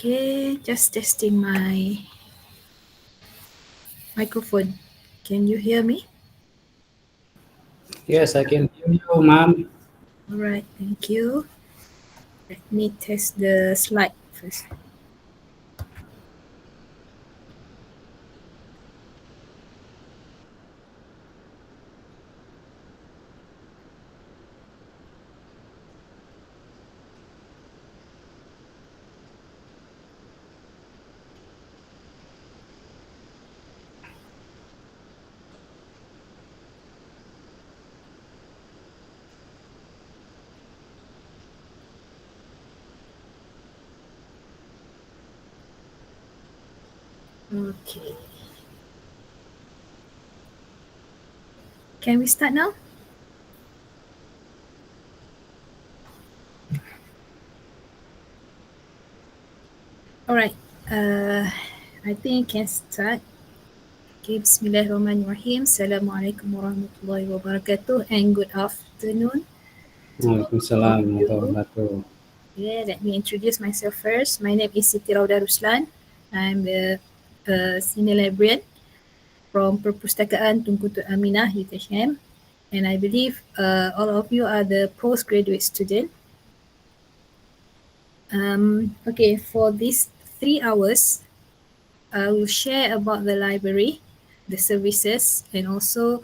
Okay, just testing my microphone. Can you hear me? Yes, I can hear you, ma'am. All right, thank you. Let me test the slide first. Okay. Can we start now? All right. I think can start. Okay, Bismillahirrahmanirrahim. Assalamualaikum warahmatullahi wabarakatuh and good afternoon to all of Waalaikumsalam you. warahmatullahi wabarakatuh. Yeah, let me introduce myself first. My name is Siti Rauda Ruslan. I'm the senior librarian from Perpustakaan Tunku Tun Aminah UTHM, and I believe all of you are the postgraduate student. Okay, for these 3 hours, I will share about the library, the services, and also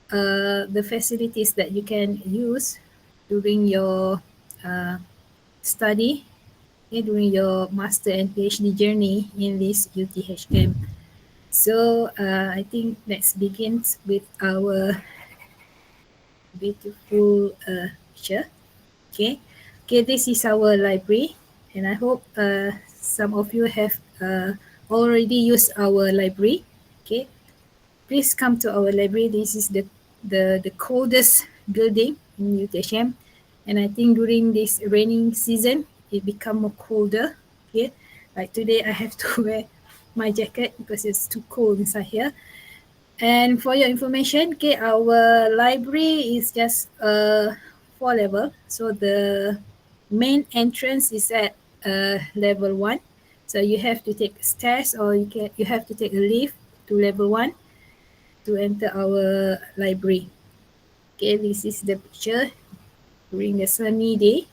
the facilities that you can use during your study, during your master and PhD journey in this UTHM. So I think let's begin with our beautiful picture. Okay, okay. This is our library, and I hope some of you have already used our library. Okay, please come to our library. This is the coldest building in UTHM, and I think during this raining season it become more colder. Okay, like today I have to wear my jacket because it's too cold inside here. And for your information, okay, our library is just 4 level. So the main entrance is at level 1. So you have to take stairs or you have to take a lift to level 1 to enter our library. Okay, this is the picture during the sunny day.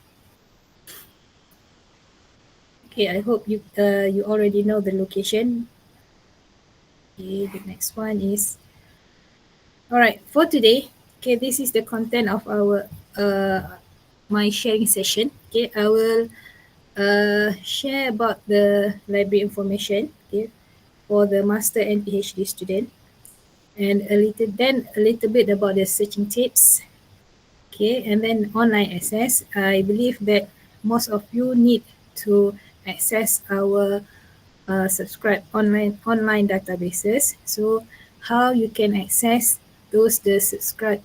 Okay, I hope you already know the location. Okay, the next one is all right for today. Okay, this is the content of our my sharing session. Okay, I will share about the library information. Okay, for the master and PhD student, and a little bit about the searching tips. Okay, and then online access. I believe that most of you need to access our subscribe online databases. So how you can access the subscribe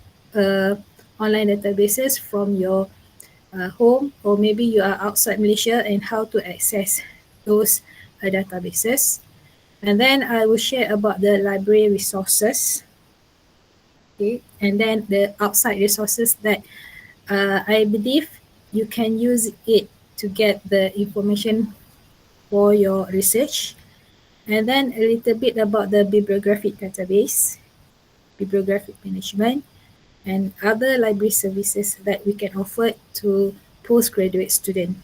online databases from your home, or maybe you are outside Malaysia, and how to access those databases. And then I will share about the library resources. Okay, and then the outside resources that I believe you can use it to get the information for your research. And then a little bit about the bibliographic database, bibliographic management, and other library services that we can offer to postgraduate students.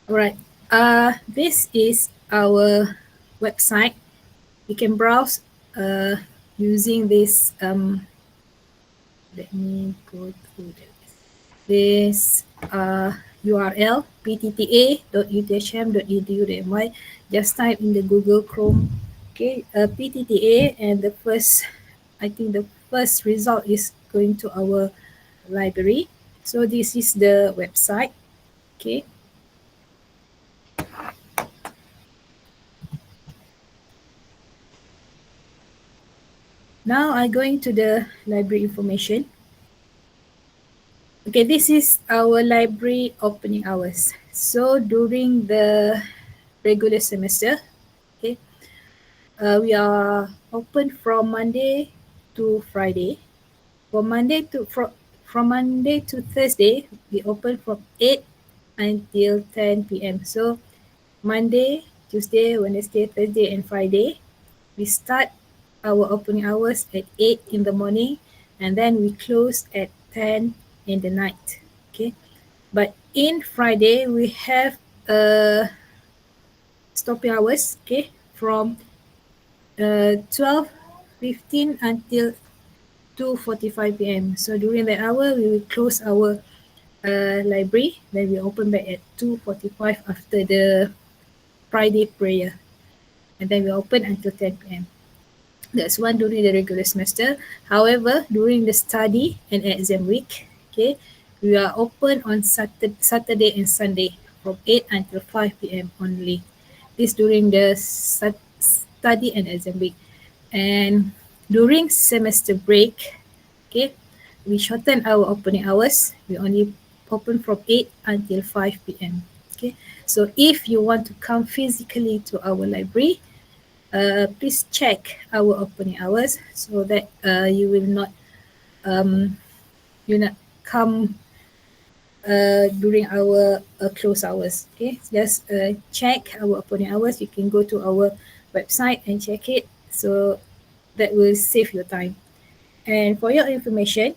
All right. This is our website. You can browse using this. Let me go through this URL ptta.uthm.edu.my. Just type in the Google Chrome. Okay, PTTA, and I think the first result is going to our library. So this is the website. Okay. Now I'm going to the library information. Okay, this is our library opening hours. So during the regular semester, okay, we are open from Monday to Friday. From Monday to Thursday, we open from 8 until 10 p.m. So Monday, Tuesday, Wednesday, Thursday, and Friday, we start our opening hours at 8 in the morning, and then we close at 10 in the night. Okay, but in Friday we have stopping hours, okay, from 12:15 until 2:45 p.m. So during that hour we will close our library, then we open back at 2:45 after the Friday prayer, and then we open until 10 p.m. That's one during the regular semester. However, during the study and exam week, okay, we are open on Saturday and Sunday from 8 until 5 p.m. only. This during the study and exam week. And during semester break, okay, we shorten our opening hours. We only open from 8 until 5 p.m. Okay, so if you want to come physically to our library, please check our opening hours so that you will not come during our close hours. Okay, just check our opening hours. You can go to our website and check it, so that will save your time. And for your information,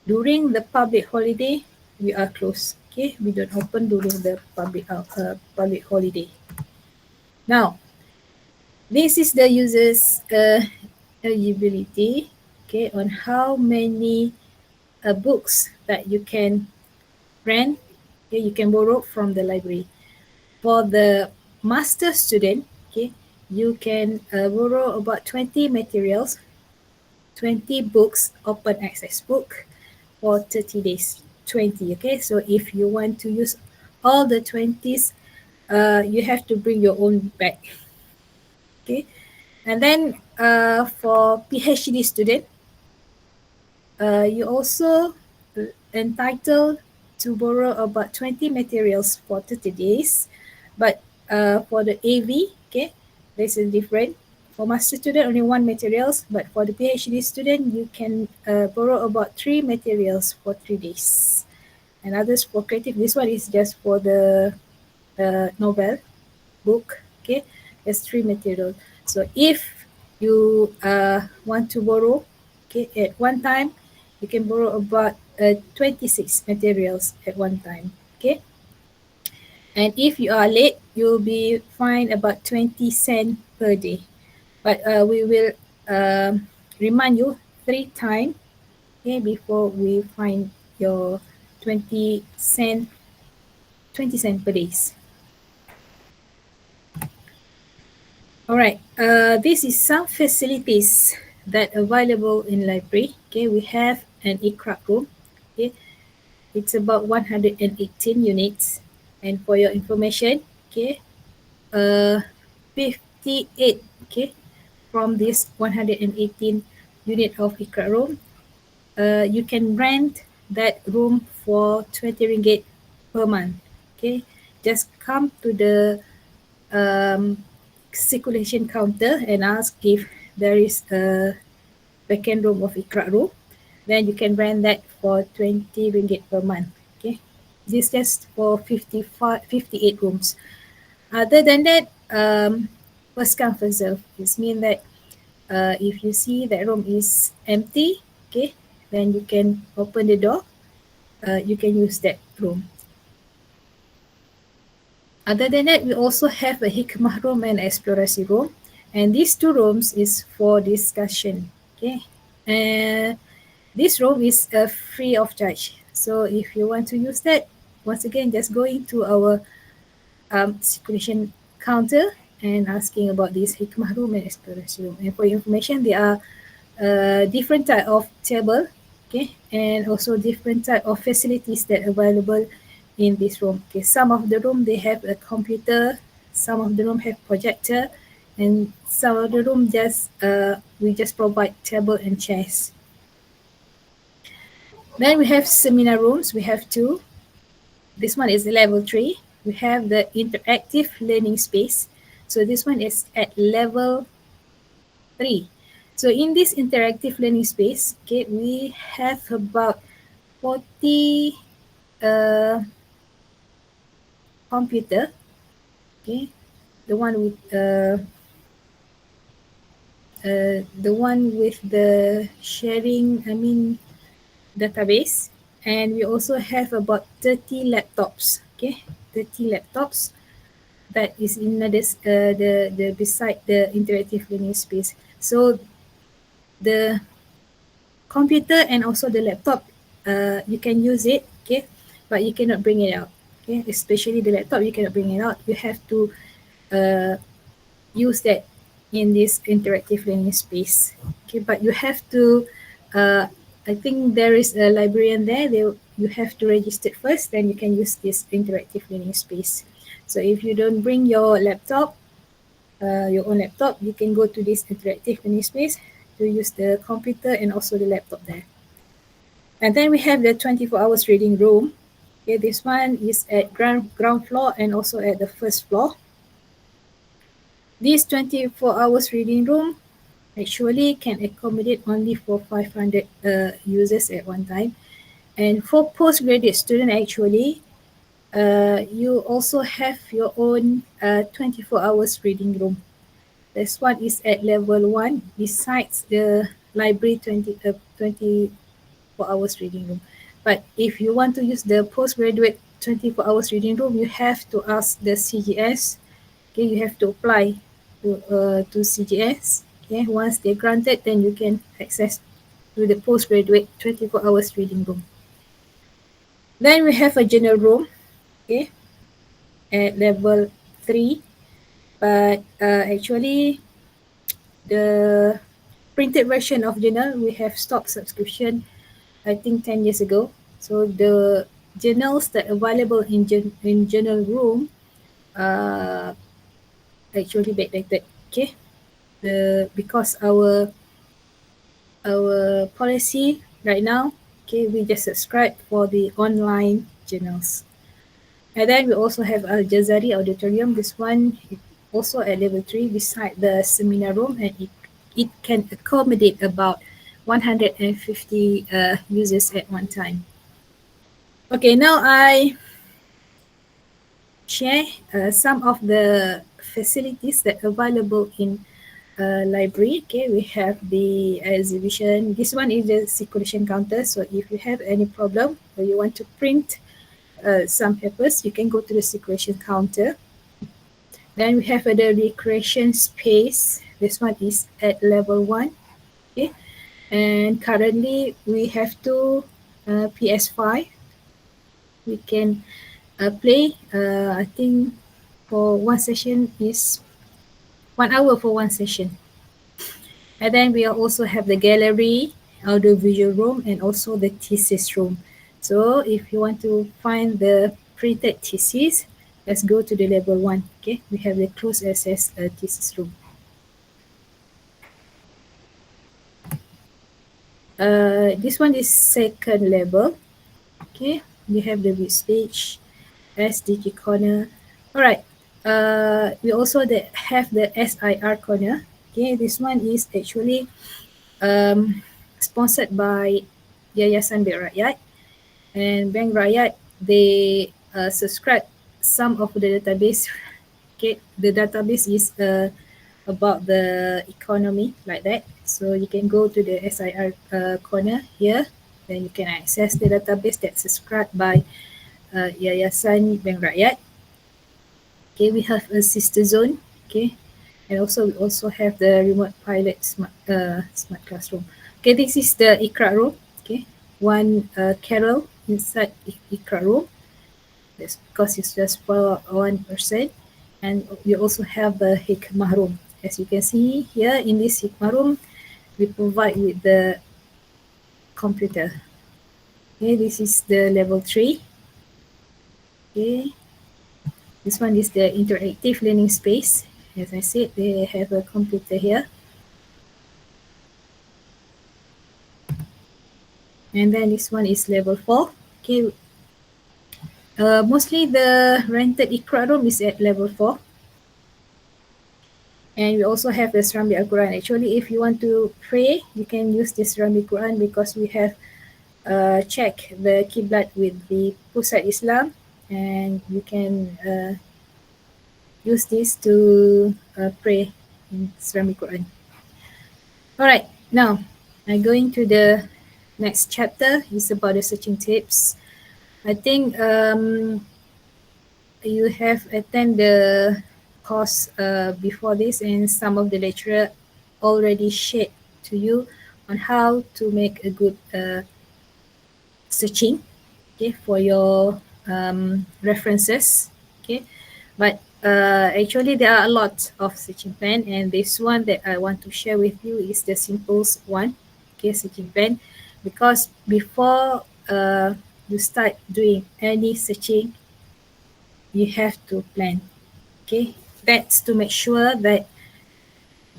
during the public holiday, we are closed. Okay, we don't open during the public holiday. Now, this is the user's eligibility, okay, on how many books that you can rent, okay, you can borrow from the library. For the master student, okay, you can borrow about 20 materials, 20 books, open access book for 30 days. 20, okay. So if you want to use all the 20s, you have to bring your own bag, okay. And then for PhD student, you also entitled to borrow about 20 materials for 30 days. But for the AV, okay, this is different. For master student, only one materials, but for the PhD student, you can borrow about 3 materials for 3 days. And others for creative, this one is just for the novel book, okay, there's 3 materials. So if you want to borrow, okay, at one time, you can borrow about 26 materials at one time, okay. And if you are late, you'll be fined about 20 cents per day. But we will remind you 3 times, okay, before we fine your 20 cent per days. All right. This is some facilities that available in library. Okay, we have an Iqra room. Okay, it's about 118 units. And for your information, okay, 58, okay, from this 118 unit of Iqra room, you can rent that room for 20 ringgit per month. Okay, just come to the circulation counter and ask if there is a vacant room of Iqra room, then you can rent that for 20 ringgit per month. Okay, this just for 58 rooms. Other than that, first come first serve. This means that if you see that room is empty, okay, then you can open the door. You can use that room. Other than that, we also have a Hikmah room and Explorasi room. And these 2 rooms is for discussion. Okay. And this room is free of charge. So if you want to use that, once again, just go into our circulation counter and asking about this Hikmah room and Explorasi room. And for your information, there are different type of table, okay, and also different type of facilities that available in this room. Okay, some of the room they have a computer, some of the room have projector, and some of the room just we just provide table and chairs. Then we have seminar rooms. We have 2. This one is level 3. We have the interactive learning space. So this one is at level 3. So in this interactive learning space, okay, we have about 40 computer, okay, the one with the sharing, database. And we also have about 30 laptops, okay, 30 laptops that is in the beside the interactive learning space. So the computer and also the laptop, you can use it, okay, but you cannot bring it out, okay, especially the laptop, you cannot bring it out. You have to use that in this interactive learning space, okay, but you have to I think there is a librarian there. You have to register first, then you can use this interactive learning space. So if you don't bring your laptop, your own laptop, you can go to this interactive learning space to use the computer and also the laptop there. And then we have the 24 hours reading room. Okay, this one is at ground floor and also at the first floor. This 24 hours reading room actually can accommodate only for 500 users at one time. And for postgraduate student, actually, you also have your own 24 hours reading room. This one is at level 1 besides the library 24 hours reading room. But if you want to use the postgraduate 24 hours reading room, you have to ask the CGS. Okay, you have to apply to CGS. Okay, once they're granted, then you can access to the postgraduate 24 hours reading room. Then we have a general room, okay, at level 3. But actually, the printed version of journal, we have stopped subscription, I think 10 years ago. So the journals that are available in journal room are actually backdated, okay? Because our policy right now, okay, we just subscribe for the online journals. And then we also have Al Jazari Auditorium. This one is also at level 3 beside the seminar room, and it can accommodate about 150 users at one time. Okay, now I share some of the facilities that are available in library. Okay, we have the exhibition. This one is the circulation counter. So if you have any problem or you want to print some papers, you can go to the circulation counter. Then we have the recreation space. This one is at level 1. Okay, and currently we have two PS5. We can play. I think for one session is 1 hour for one session. And then we also have the gallery, audiovisual room, and also the thesis room. So if you want to find the printed thesis, let's go to the level 1. Okay, we have the closed access thesis room. This one is second level. Okay, we have the big stage, SDG corner. All right. We also have the SIR corner. Okay, this one is actually sponsored by Yayasan Bank Rakyat, and Bank Rakyat, they subscribe some of the database. Okay, the database is about the economy, like that. So you can go to the SIR corner here, then you can access the database that's subscribed by Yayasan Bank Rakyat. Okay, we have a sister zone. Okay, and we also have the remote pilot smart classroom. Okay, this is the Iqra room. Okay, one Carol inside Iqra room. That's because it's just for one person. And we also have the Hikmah room. As you can see here in this Hikmah room, we provide with the computer. Okay, this is the level 3. Okay, this one is the interactive learning space. As I said, they have a computer here. And then this one is level 4. Okay, mostly the rented Iqra room is at level 4. And we also have the Serambi Al-Quran. Actually, if you want to pray, you can use this Serambi Quran because we have checked the Qiblat with the Pusat Islam. and you can use this to pray in Islamic Quran. All right, now I'm going to the next chapter. It's about the searching tips. I think you have attended the course before this, and some of the lecturer already shared to you on how to make a good searching, okay, for your references, okay. But actually there are a lot of searching plan, and this one that I want to share with you is the simplest one, okay, searching plan, because before you start doing any searching, you have to plan, okay. That's to make sure that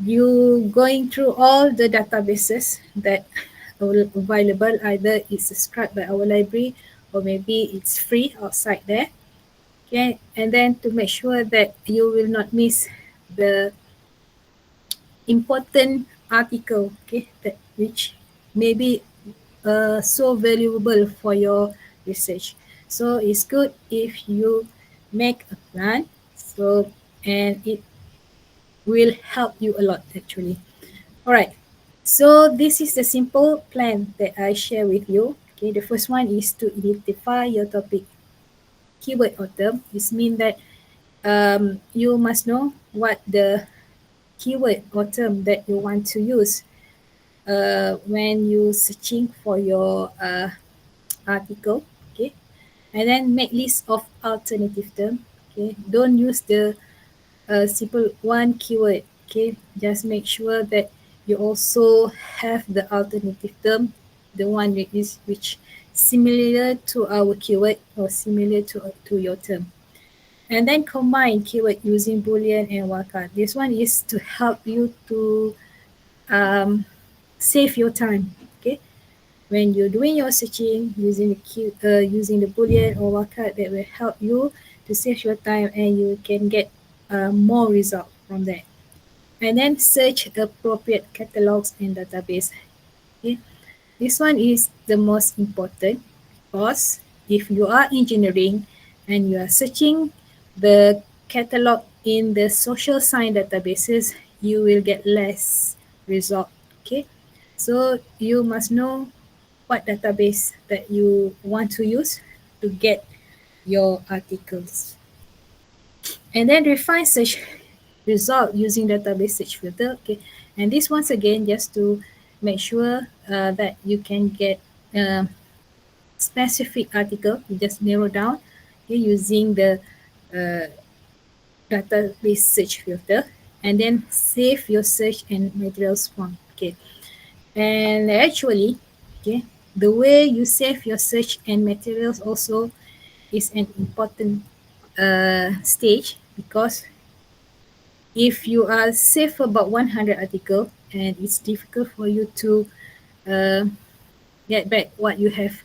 you going through all the databases that are available, either it's subscribed by our library or maybe it's free outside there, okay. And then to make sure that you will not miss the important article, okay, that which may be so valuable for your research. So it's good if you make a plan, so, and it will help you a lot actually. All right. So this is the simple plan that I share with you. Okay, the first one is to identify your topic keyword or term. This means that you must know what the keyword or term that you want to use when you searching for your article. Okay, and then make list of alternative term. Okay, don't use the simple one keyword. Okay, just make sure that you also have the alternative term, the one that is which similar to our keyword or similar to your term. And then combine keyword using Boolean and wildcard. This one is to help you to um, save your time. Okay, when you're doing your searching using using the Boolean or wildcard, that will help you to save your time, and you can get more result from that. And then search appropriate catalogs and database. Okay, this one is the most important, because if you are engineering and you are searching the catalog in the social science databases, you will get less result. Okay, so you must know what database that you want to use to get your articles. And then refine search result using database search filter. Okay, and this once again just to make sure that you can get specific article. You just narrow down, okay, using the uh, database search filter, and then save your search and materials form. Okay, and actually, okay, the way you save your search and materials also is an important stage, because if you are save about 100 article and it's difficult for you to uh, get back what you have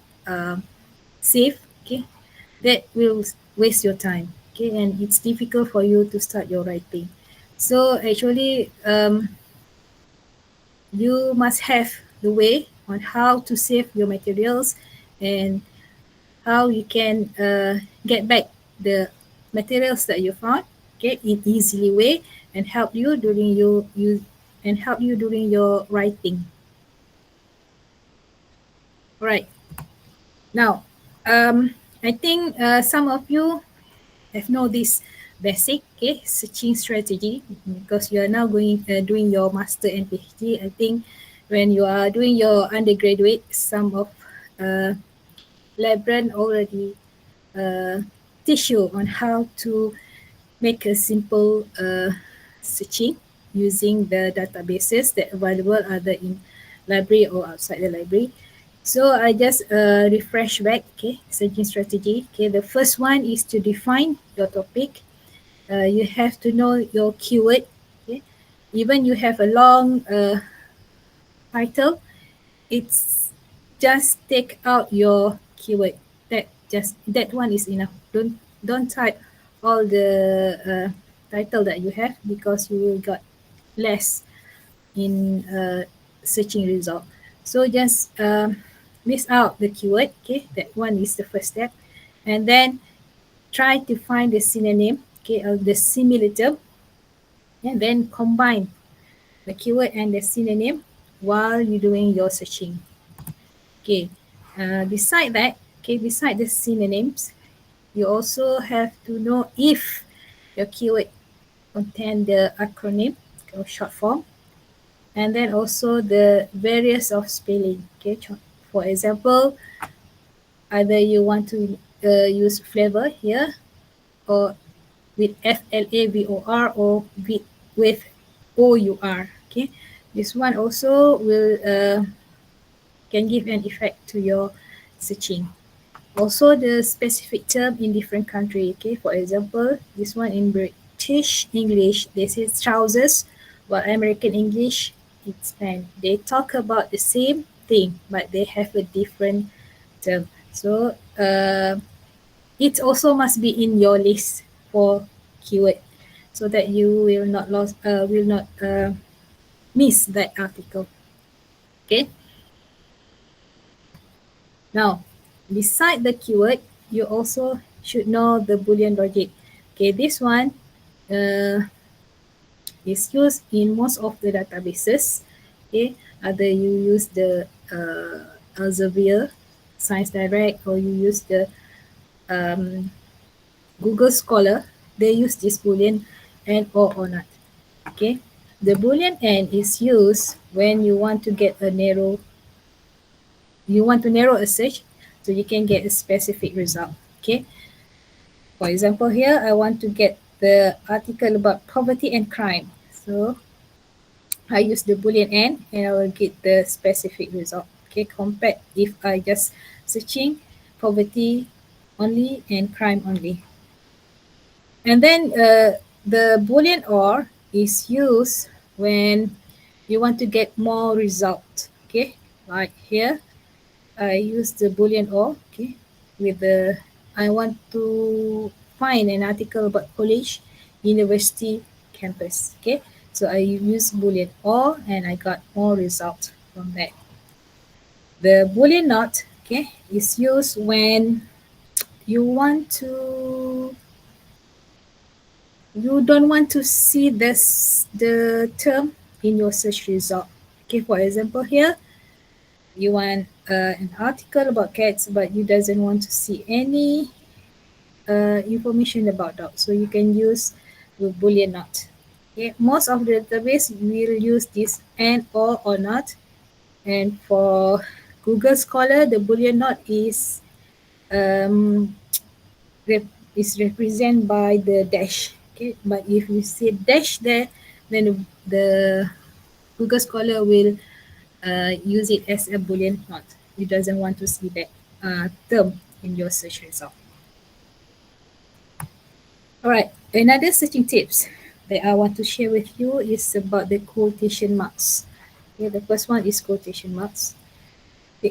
saved, okay, that will waste your time, okay, and it's difficult for you to start your writing. So actually you must have the way on how to save your materials, and how you can get back the materials that you found, okay, in easily way, and help you during your writing. Right. Now, I think some of you have know this basic, okay, searching strategy, because you are now going doing your master and PhD. I think when you are doing your undergraduate, some of uh, librarian already uh, teach you on how to make a simple searching using the databases that available either in library or outside the library. So I just refresh back, okay, searching strategy. Okay, the first one is to define your topic. You have to know your keyword. Okay, even you have a long title, it's just take out your keyword. That one is enough. Don't type all the title that you have, because you will got less in searching result. So just miss out the keyword. Okay, that one is the first step, and then try to find the synonym, okay, or the similar term, and then combine the keyword and the synonym while you're doing your searching. Okay, beside that, okay, beside the synonyms, you also have to know if your keyword contain the acronym or short form, and then also the various of spelling. Okay, for example, either you want to use flavor here, or with FLAVOR, or with OUR. Okay, this one also will can give an effect to your searching. Also, the specific term in different country. Okay, for example, this one in British English, they say trousers, while American English, it's pants. They talk about the same thing, but they have a different term. So, it also must be in your list for keyword, so that you will not miss that article. Okay. Now, beside the keyword, you also should know the Boolean logic. Okay, this one uh, is used in most of the databases. Okay, either you use the Elsevier, Science Direct, or you use the um, Google Scholar. They use this Boolean and or not. Okay, the Boolean and is used when you want to get a narrow a search, so you can get a specific result. Okay, for example, here I want to get the article about poverty and crime. So I use the Boolean and I will get the specific result. Okay, compared if I just searching poverty only and crime only. And then the Boolean OR is used when you want to get more result. Okay, like here I use the Boolean OR. Okay, with the I want to find an article about college, university, campus. Okay, so I use Boolean OR and I got more result from that. The Boolean NOT, okay, is used when you want to you don't want to see the term in your search result. Okay, for example, here you want an article about cats, but you doesn't want to see any information about dogs, so you can use the Boolean not. Okay, most of the database will use this and or not, and for Google Scholar, the Boolean not um, is represented by the dash. Okay, but if you see dash there, then the Google Scholar will use it as a Boolean not. It doesn't want to see that term in your search result. All right, another searching tips that I want to share with you is about the quotation marks. Okay, the first one is quotation marks.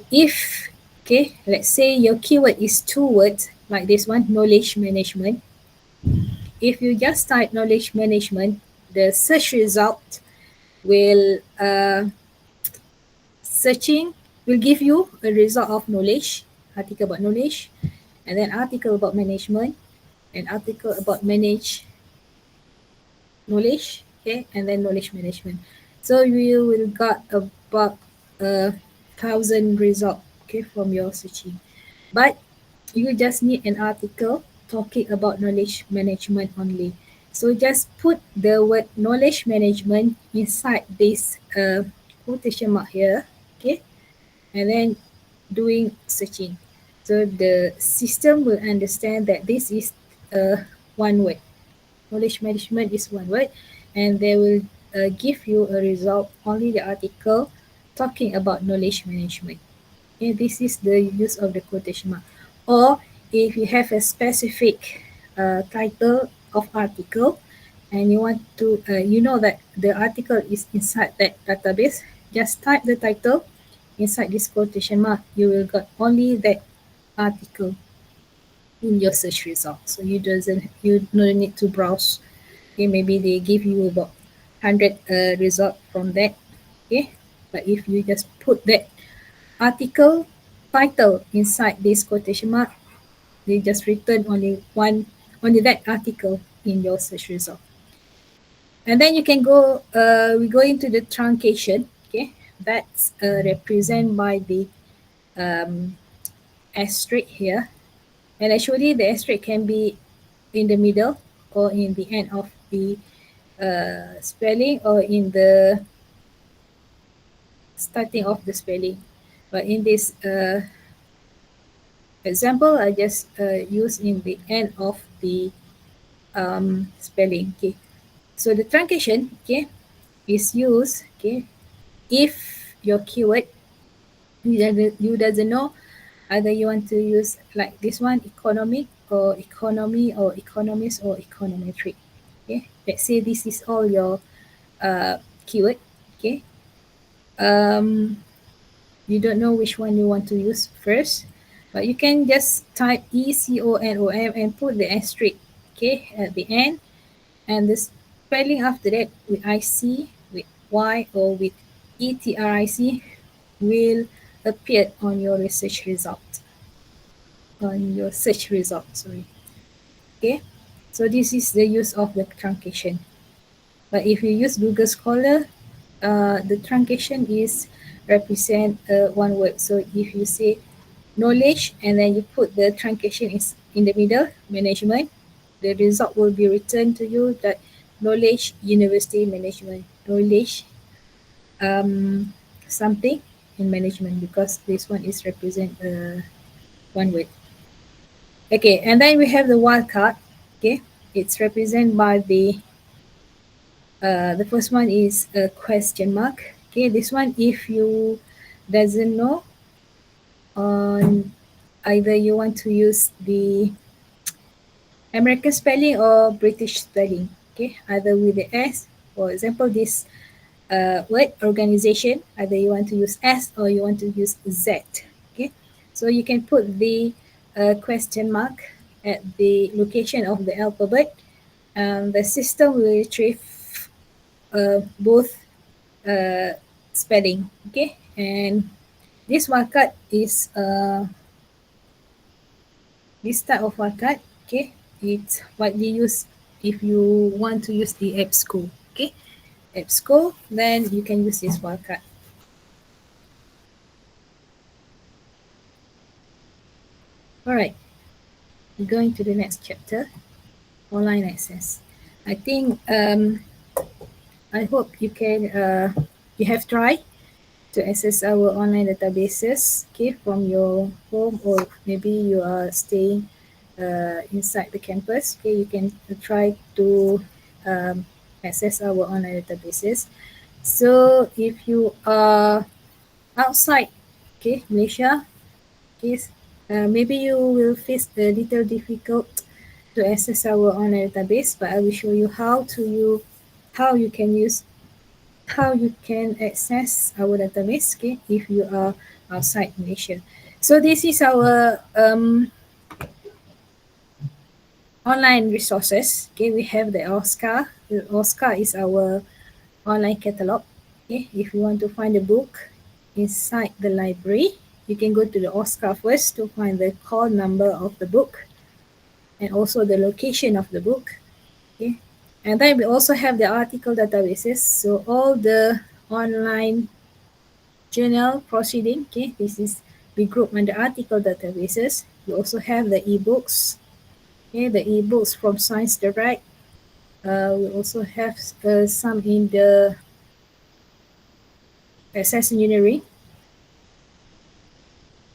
If, okay, let's say your keyword is 2 words, like this one, knowledge management. If you just type knowledge management, the search result will searching will give you a result of knowledge, article about knowledge, and then article about management, an article about manage knowledge, okay, and then knowledge management. So you will got about 1,000 result, okay, from your searching. But you just need an article talking about knowledge management only. So just put the word knowledge management inside this quotation mark here, okay, and then doing searching. So the system will understand that this is one word. Knowledge management is one word, and they will give you a result only the article talking about knowledge management. Okay, this is the use of the quotation mark. Or if you have a specific title of article and you want to, you know that the article is inside that database, just type the title inside this quotation mark. You will get only that article in your search result. So you don't need to browse. Okay, maybe they give you about 100 result from that. Okay, but if you just put that article title inside this quotation mark, They just return only that article in your search result. And then you can go, we go into the truncation, okay? That's represented by the asterisk here. And actually the asterisk can be in the middle or in the end of the spelling or in the starting of the spelling. But in this example, I just use in the end of the spelling. Okay. So the truncation, okay, is used, okay, if your keyword you doesn't know either you want to use like this one, economic or economy or economist or econometric. Okay. Let's say this is all your keyword. Okay. You don't know which one you want to use first, but you can just type ECONOM and put the asterisk, okay, at the end, and the spelling after that with IC, with Y, or with ETRIC will appear on your research result, on your search result, sorry. Okay, so this is the use of the truncation. But if you use Google Scholar, the truncation is represent one word. So if you say knowledge and then you put the truncation is in the middle, management, the result will be returned to you that knowledge university management, knowledge something in management, because this one is represent one word. Okay, and then we have the wildcard. Okay, it's represented by the first one is a question mark. Okay, this one if you doesn't know on either you want to use the American spelling or British spelling. Okay, either with the S. For example, this word organization, either you want to use S or you want to use Z. Okay, so you can put the question mark at the location of the alphabet, and the system will retrieve both spelling. Okay, and this wildcard is this type of wildcard. Okay, it's widely used if you want to use the EBSCO. Okay, EBSCO, then you can use this wildcard. All right, going to the next chapter, online access. I think I hope you can you have tried to access our online databases, okay, from your home, or maybe you are staying inside the campus. Okay, you can try to access our online databases. So if you are outside, okay, Malaysia, okay, maybe you will face a little difficult to access our online database, but I will show you how you can use how you can access our database, okay, if you are outside Malaysia. So this is our online resources. Okay, we have the OSCAR. The OSCAR is our online catalog. Okay, if you want to find a book inside the library, you can go to the OSCAR first to find the call number of the book and also the location of the book. Okay, and then we also have the article databases. So all the online journal proceeding, okay, this is we group under article databases. We also have the ebooks, okay, the ebooks from Science Direct. We also have some in the Access Engineering.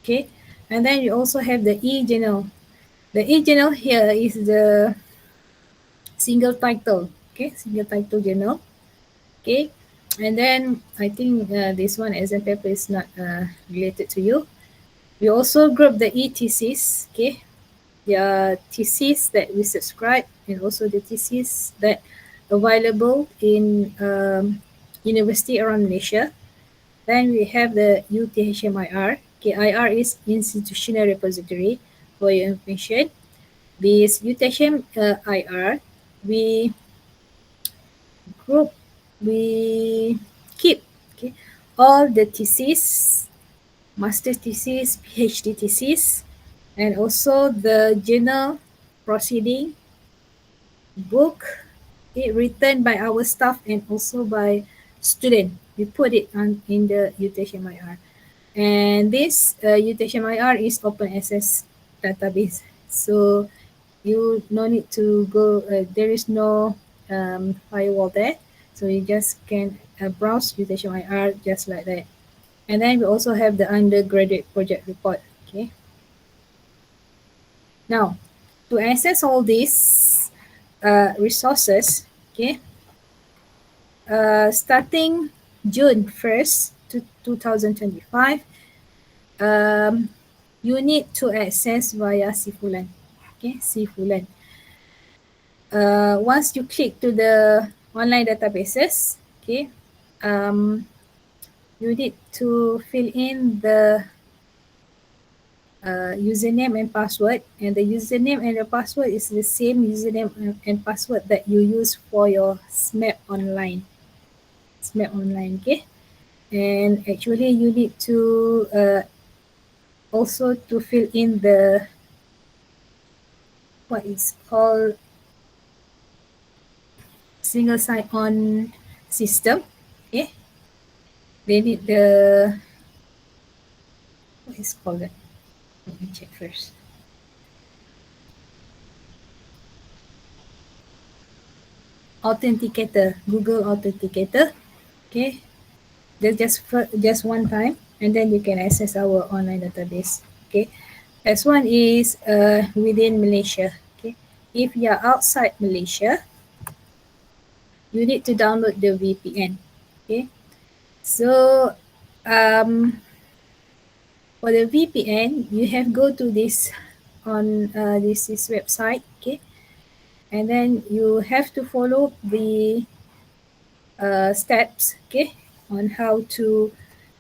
Okay, and then you also have the e-journal. The e-journal here is the single title, okay, single title journal. Okay, and then I think this one exam paper is not related to you. We also group the e-thesis, okay, the thesis that we subscribe and also the thesis that available in university around Malaysia. Then we have the UTHMIR. Okay, IR is Institutional Repository for your information. This UTHM IR, we group, we keep, okay, all the thesis, master thesis, PhD thesis, and also the journal proceeding book it written by our staff and also by student. We put it on in the UTHMIR. And this UTHMIR is open access database. So you no need to go, there is no firewall there. So you just can browse UTHMIR just like that. And then we also have the undergraduate project report. Okay. Now, to access all these resources, okay, starting June 1st to 2025, um, you need to access via Sifulan. Okay, Sifulan. Once you click to the online databases, okay, um, you need to fill in the username and password, and the username and the password is the same username and password that you use for your SMAP online. SMAP online, okay. And actually, you need to also to fill in the what is called single sign-on system. Okay, they need the what is called that? Let me check first. Authenticator, Google Authenticator. Okay, just one time, and then you can access our online database. Okay, as one is within Malaysia. Okay, if you are outside Malaysia, you need to download the VPN. Okay, so um, for the VPN, you have go to this on this website. Okay, and then you have to follow the steps. Okay, on how to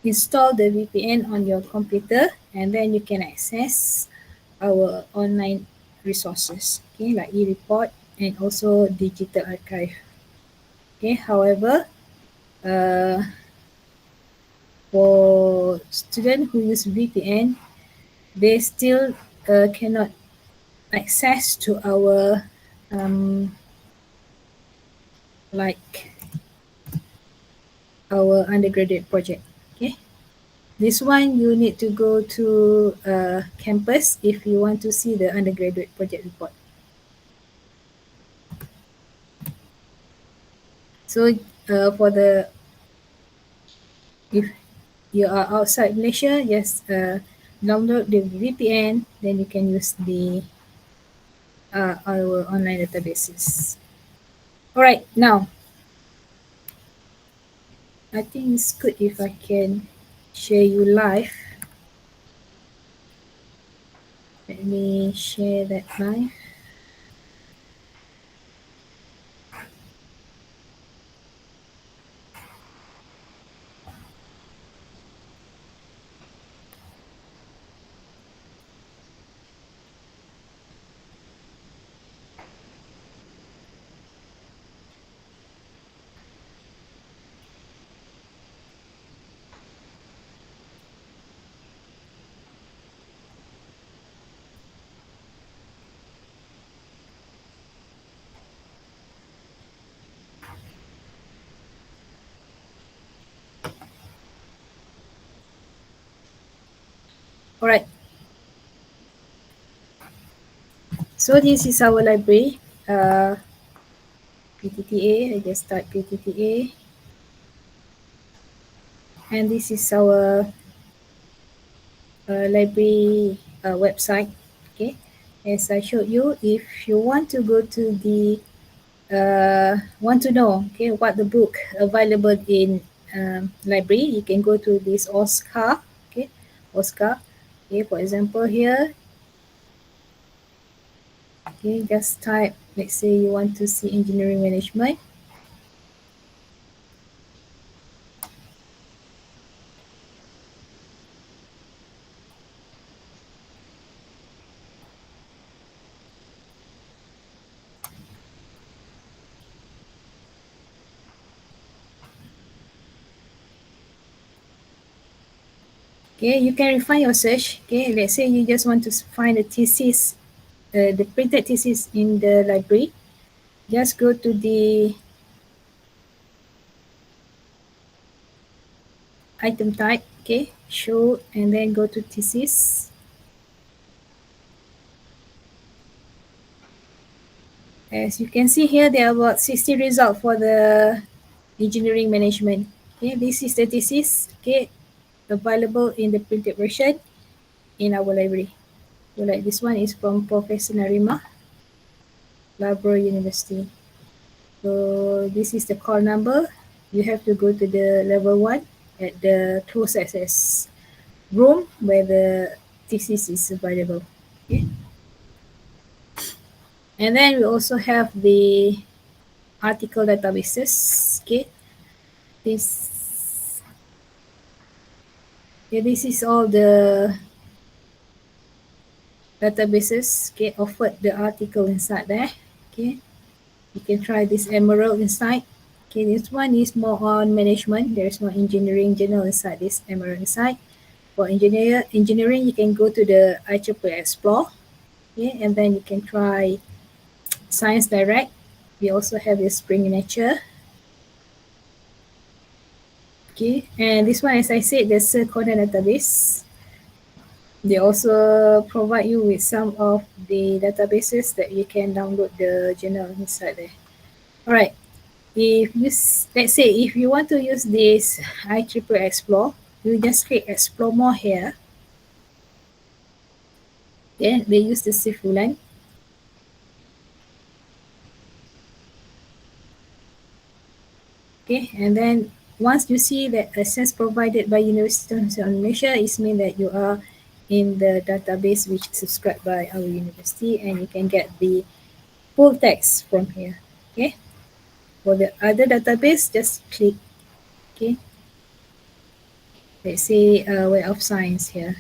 install the VPN on your computer, and then you can access our online resources, okay, like e-report and also digital archive. Okay, however, uh, for students who use VPN, they still cannot access to our like our undergraduate project. Okay, this one you need to go to campus if you want to see the undergraduate project report. So for the if you are outside Malaysia, just download the VPN, then you can use the our online databases. All right, now I think it's good if I can share you live. Let me share that live. All right, so this is our library. PTTA, I just type PTTA. And this is our library website. Okay, as I showed you, if you want to go to the want to know okay what the book available in library, you can go to this OSCAR. Okay, OSCAR. Okay, for example here, okay, just type, let's say you want to see engineering management. Okay, you can refine your search. Okay, let's say you just want to find the thesis, the printed thesis in the library. Just go to the item type, okay, show, and then go to thesis. As you can see here, there are about 60 results for the engineering management. Okay, this is the thesis, okay, available in the printed version in our library. So like this one is from Professor Narima, Labrador University. So this is the call number. You have to go to the level 1 at the closed access room where the thesis is available. Okay. And then we also have the article databases. Okay. This this is all the databases, okay, offered the article inside there. Okay. You can try this Emerald inside. Okay, this one is more on management. There's no engineering journal inside this Emerald inside. For engineering, you can go to the IEEE Explore. Okay, and then you can try Science Direct. We also have the Spring Nature. Okay, and this one, as I said, the Sir Conan database. They also provide you with some of the databases that you can download the journal inside there. All right. If you, let's say, if you want to use this IEEE Explore, you just click Explore More here. Then they use the Sifulan. Okay, and then once you see that access provided by University of Malaysia, it means that you are in the database which is subscribed by our university, and you can get the full text from here. Okay, for the other database, just click. Okay, let's say Web of Science here.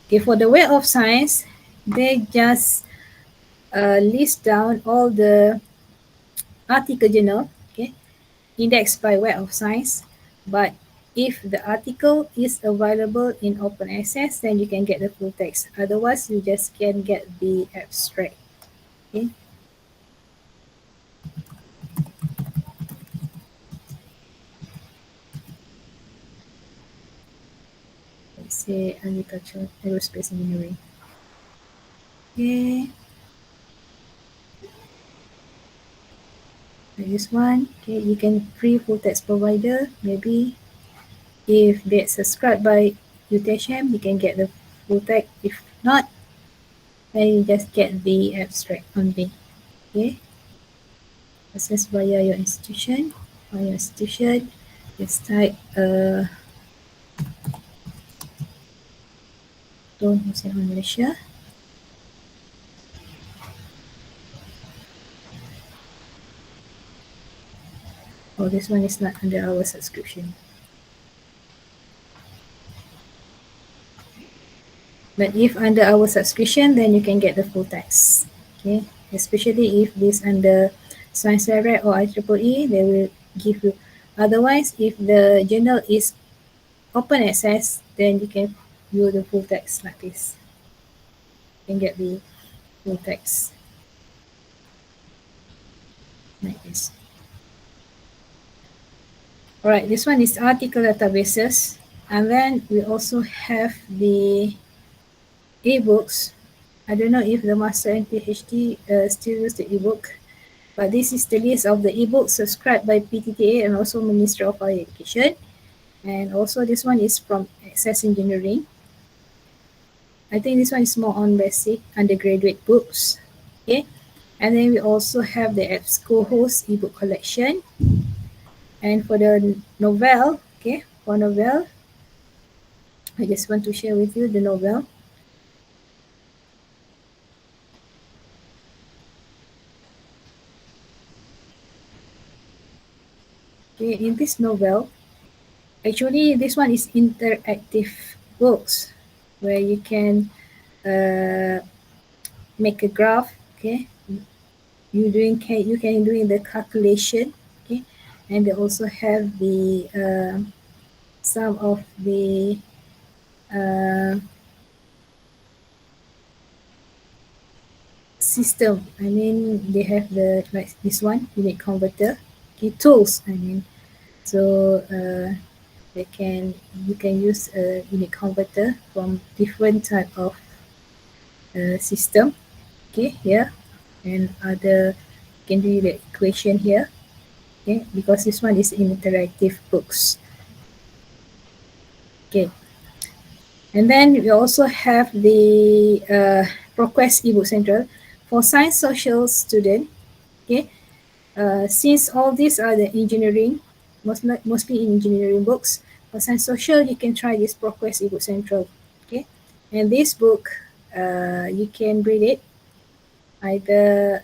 Okay, for the Web of Science, they just list down all the article journal, okay, indexed by Web of Science. But if the article is available in open access, then you can get the full text. Otherwise, you just can get the abstract. Okay. Let's say agriculture, aerospace engineering. Okay. Like this one. Okay, you can free full text provider. Maybe if they subscribe by UTHM, you can get the full text. If not, then you just get the abstract only. Okay. Access via your institution. Via institution, just type Tun Hussein Malaysia. Oh, this one is not under our subscription. But if under our subscription, then you can get the full text. Okay, especially if this under Science Direct or IEEE, they will give you. Otherwise, if the journal is open access, then you can view the full text like this. You can get the full text like this. All right, this one is article databases. And then we also have the ebooks. I don't know if the Master and PhD still use the ebook, but this is the list of the ebooks subscribed by PTTA and also Ministry of Higher Education. And also this one is from Access Engineering. I think this one is more on basic undergraduate books. Okay. And then we also have the EBSCO host ebook collection. And for the novel, okay, for novel, I just want to share with you the novel. Okay, in this novel, actually this one is interactive books where you can make a graph. Okay, you can doing the calculation. Okay, and they also have the some of the system. I mean, they have the like this one unit converter. Okay, tools. I mean, so they can you can use a unit converter from different type of system. Okay, here and other can do the equation here. Okay, because this one is interactive books. Okay, and then we also have the ProQuest eBook Central for science social student. Okay, since all these are the engineering, mostly in engineering books, for science social, you can try this ProQuest eBook Central. Okay, and this book, you can read it either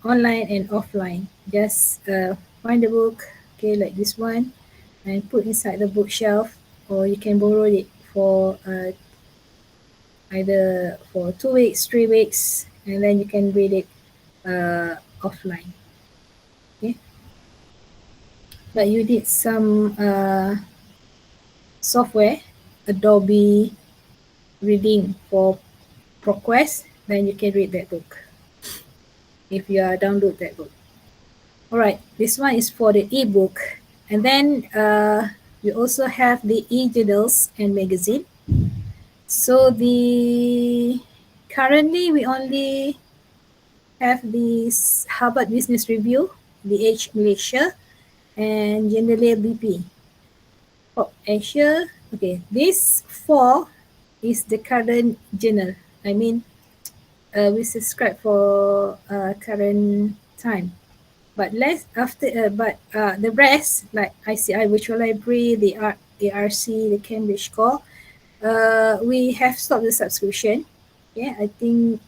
online and offline. Just find the book, okay, like this one, and put inside the bookshelf, or you can borrow it for either for 2 weeks, 3 weeks, and then you can read it offline. Okay, but you need some software, Adobe Reading for ProQuest, then you can read that book if you download that book. All right, this one is for the ebook, and then we also have the e-journals and magazine. So the currently we only have this Harvard Business Review, the Age Malaysia, and generally BP. For Asia, okay, this four is the current journal. I mean, we subscribe for current time. But less after, the rest like ICI Virtual Library, the ARC, the Cambridge Core, we have stopped the subscription. Yeah, I think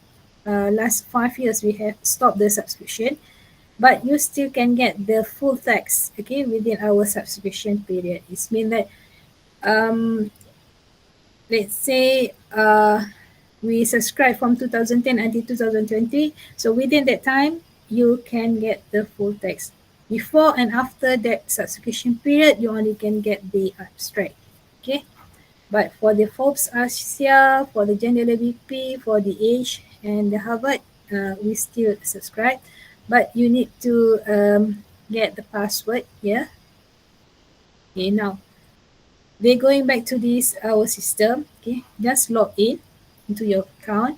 last 5 years we have stopped the subscription, but you still can get the full text, okay, within our subscription period. It means that let's say we subscribe from 2010 until 2020. So within that time, you can get the full text. Before and after that subscription period, you only can get the abstract. Okay. But for the Forbes Asia, for the General BP, for the Age and the Harvard, we still subscribe. But you need to get the password here. Okay, now we're going back to this our system. Okay, just log in into your account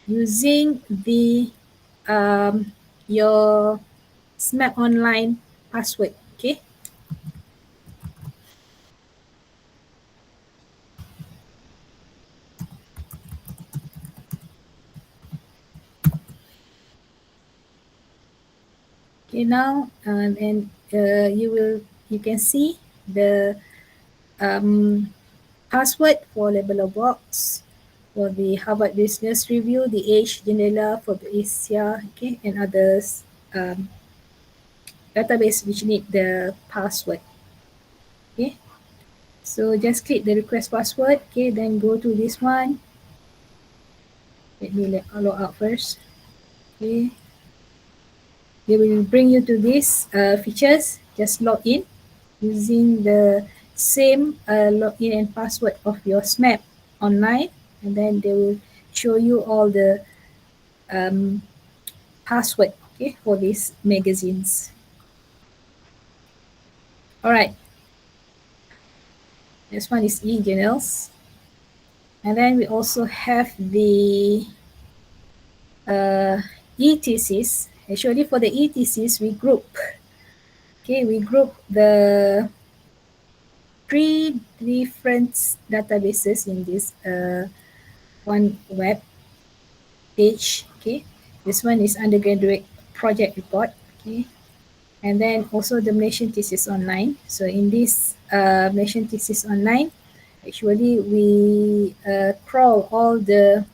using the your SMAP online password. Okay, okay, now and you can see the password for Label Box, for the Harvard Business Review, the Age, Jendela, for the Asia, okay, and others database which need the password. Okay, so just click the request password. Okay, then go to this one. Let me log out first. Okay, they will bring you to this features. Just log in using the same login and password of your SMAP online, and then they will show you all the password, okay, for these magazines. All right, this one is e-journals, and then we also have the e-thesis. Actually, for the e-thesis, we group the 3 different databases in this one web page. Okay, this one is undergraduate project report. Okay, and then also the Malaysian thesis online. So in this Malaysian thesis online, actually we crawl all the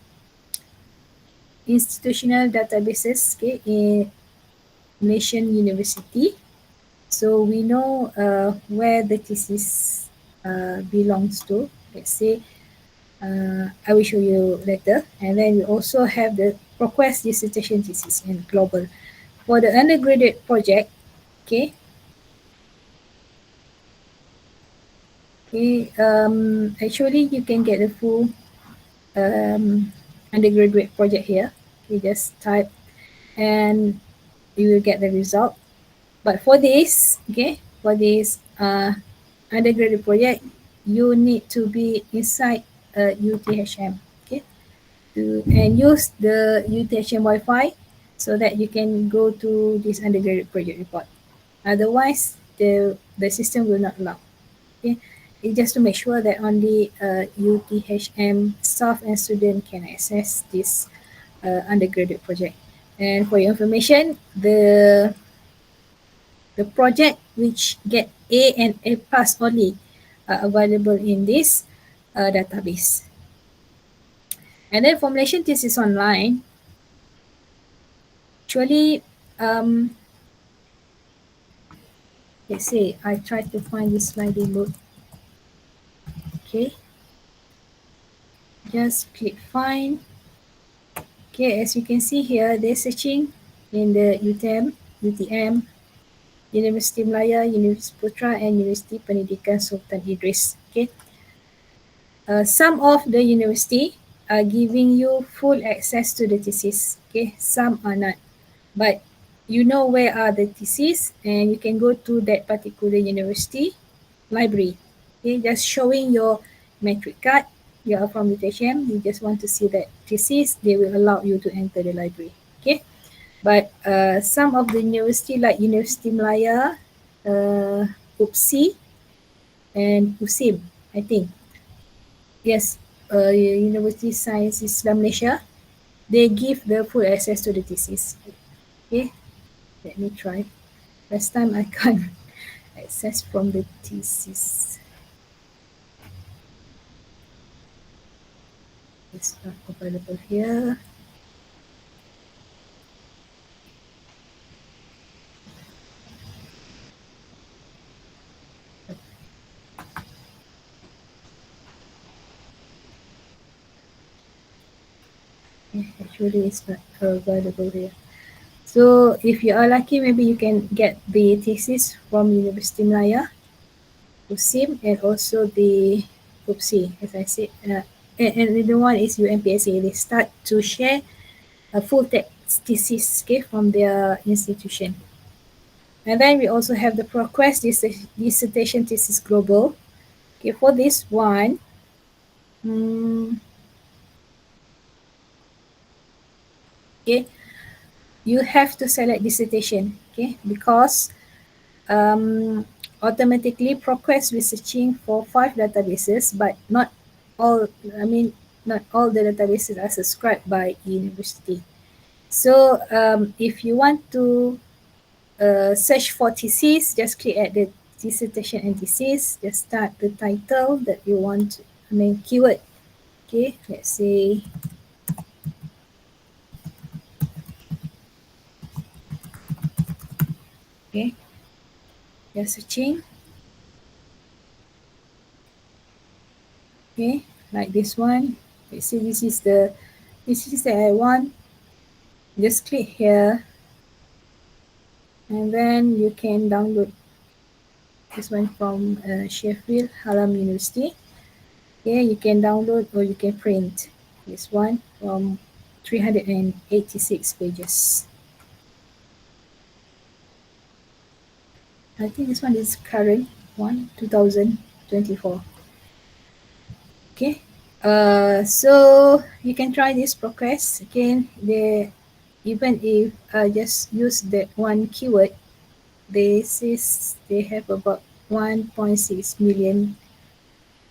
institutional databases, okay, in Malaysian university. So we know where the thesis belongs to. Let's say I will show you later. And then we also have the ProQuest dissertation thesis in global. For the undergraduate project, okay, Okay, actually you can get the full undergraduate project here. You just type and you will get the result. But for this, okay, for this undergraduate project, you need to be inside UTHM, okay, and use the UTHM Wi-Fi so that you can go to this undergraduate project report. Otherwise, the system will not allow. Okay, it's just to make sure that only UTHM staff and student can access this undergraduate project. And for your information, the project which get A and A plus only are available in this database. And then formulation thesis online. Actually, let's say I try to find this sliding mode. Okay, just click find. Okay, as you can see here, they're searching in the UTM, University Melaya, Universiti Putra, and Universiti Pendidikan Sultan Idris. Okay, some of the university are giving you full access to the thesis. Okay, some are not, but you know where are the thesis, and you can go to that particular university library. Okay, just showing your metric card. You are from UTHM, you just want to see that thesis, they will allow you to enter the library. Okay, but some of the university like University Melaya, UPSI, and USIM, I think. Yes, University Science Islam Malaysia, they give the full access to the thesis. Okay, let me try. Last time I can't access from the thesis. It's not available here. Actually, it's not available here. So if you are lucky, maybe you can get the thesis from University Melaya, USIM, and also the UPSI, as I said. And the one is UMPSA. They start to share a full text thesis, okay, from their institution. And then we also have the ProQuest dissertation thesis global. Okay, for this one, okay, you have to select dissertation, okay, because automatically ProQuest is searching for 5 databases, but not all. I mean, not all the databases are subscribed by university. So if you want to search for thesis, just click at the dissertation and thesis. Just start the title that you want. I mean, keyword. Okay, let's say okay. Just searching. Okay, like this one. Let's say this is the thesis that I want. Just click here, and then you can download this one from Sheffield Hallam University. Okay, you can download or you can print this one from 386 pages. I think this one is current one, 2024. Okay. So you can try this ProQuest. Again, even if just use that one keyword, they have about 1.6 million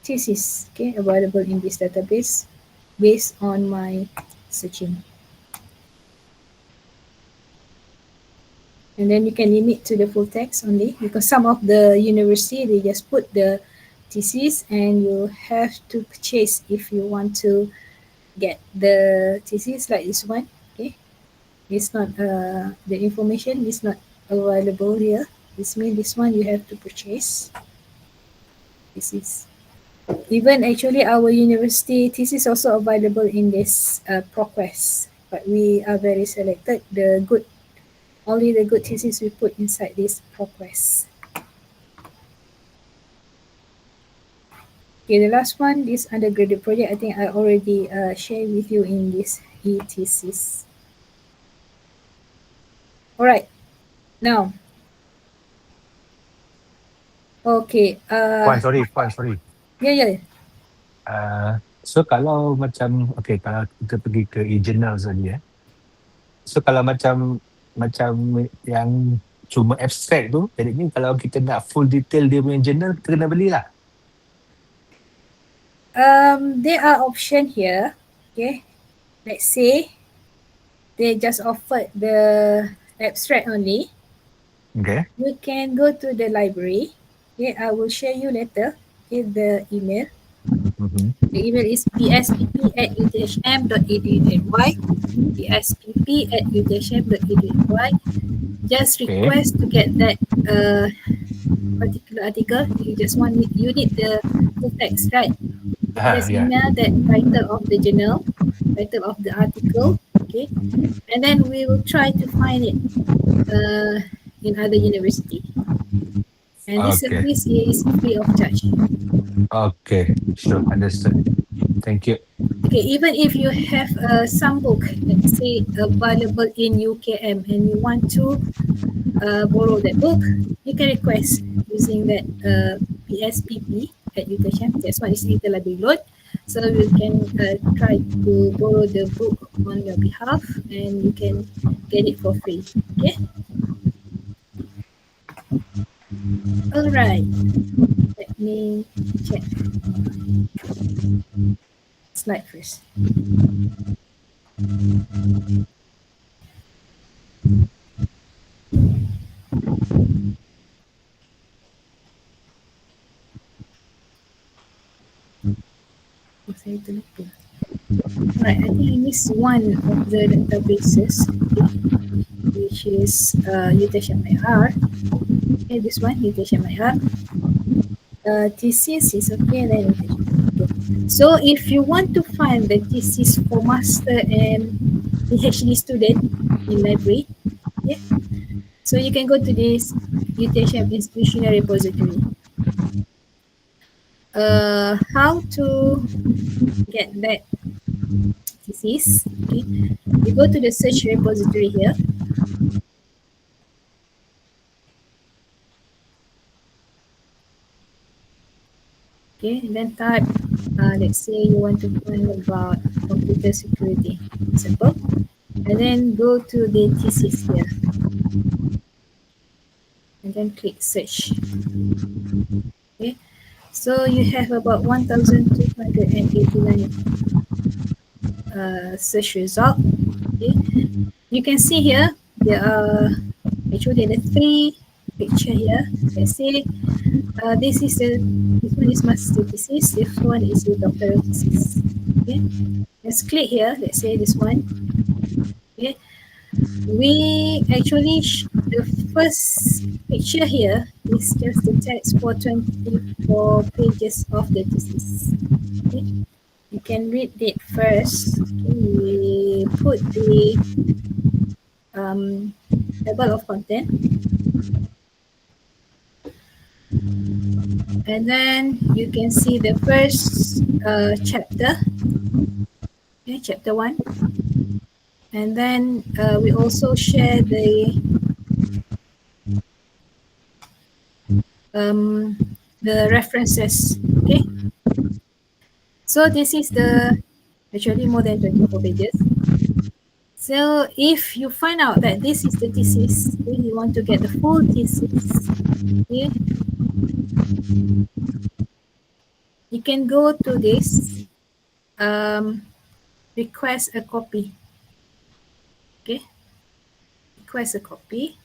thesis, okay, available in this database based on my searching. And then you can limit to the full text only, because some of the university, they just put the thesis and you have to purchase if you want to get the thesis like this one. Okay, it's not the information is not available here. This means this one you have to purchase. This is even actually our university thesis also available in this ProQuest, but we are very selected. The good, only the good thesis we put inside this ProQuest. Okay, the last one, this undergraduate project, I think I already shared with you in this e-thesis. All right, now, okay. Puan, sorry. Yeah. So kalau macam, okay, kalau kita pergi ke e-journals tadi So kalau macam yang cuma abstract tu, jadi ni kalau kita nak full detail dia punya journal, kita kena belilah. There are option here. Okay, let's say they just offered the abstract only. Okay. You can go to the library. Okay, I will share you later. Okay, the email. The email is pspp@uthm.edu.my, pspp@uthm.edu.my. Just request to get that particular article. You need the full text, right? Just email that title of the journal, title of the article, okay, and then we will try to find it in other university. And this service is free of charge. Okay, sure, understood. Thank you. Okay, even if you have some book, let's say available in UKM, and you want to borrow that book, you can request using that PSPP at UTHM. That's one is interlibrary loan. So you can try to borrow the book on your behalf, and you can get it for free. Okay. All right. Let me check slide first. Saya terlupa. Right, I think I missed one of the databases, which is UTHM IR. Okay, this one, UTHM IR. Thesis is okay, then so if you want to find the thesis for master and PhD student in library, okay, so you can go to this UTHM institutional repository. How to get that thesis? Okay, you go to the search repository here. Okay, and then type, let's say you want to find about computer security, simple. And then go to the thesis here. And then click search. Okay, so you have about 1,289 search result. Okay, you can see here there are actually the three picture here. Let's say this one is master thesis, this one is the doctoral thesis. Okay, let's click here. Let's say this one. Okay, we actually the first picture here is just the text for 24 pages of the thesis. Okay, you can read it first. Okay, we put the table of content, and then you can see the first chapter. Okay, chapter 1. And then we also share the references. Okay, so this is actually more than 24 pages. So if you find out that this is the thesis, then you want to get the full thesis, okay, you can go to this request a copy. Okay, request a copy.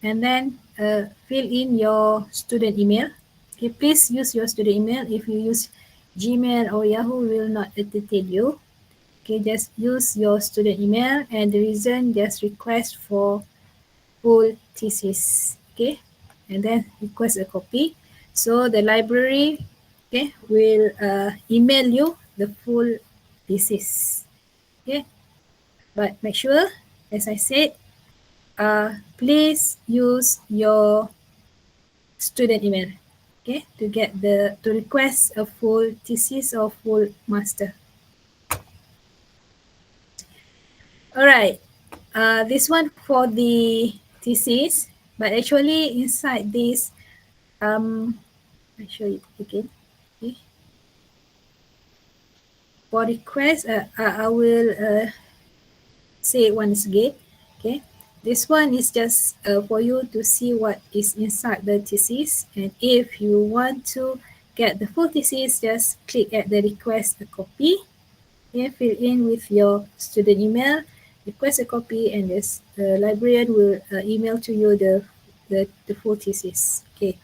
And then fill in your student email. Okay, please use your student email. If you use Gmail or Yahoo, will not entertain you. Okay, just use your student email, and the reason, just request for full thesis. Okay, and then request a copy. So the library, okay, will email you the full thesis. Okay, but make sure, as I said, please use your student email, okay, to request a full thesis or full master. All right, this one for the thesis, but actually inside this, I'll show you again. Okay. For request, I will say it once again. Okay, this one is just for you to see what is inside the thesis, and if you want to get the full thesis, just click at the request a copy. Okay, fill in with your student email, request a copy, and the librarian will email to you the full thesis. Okay.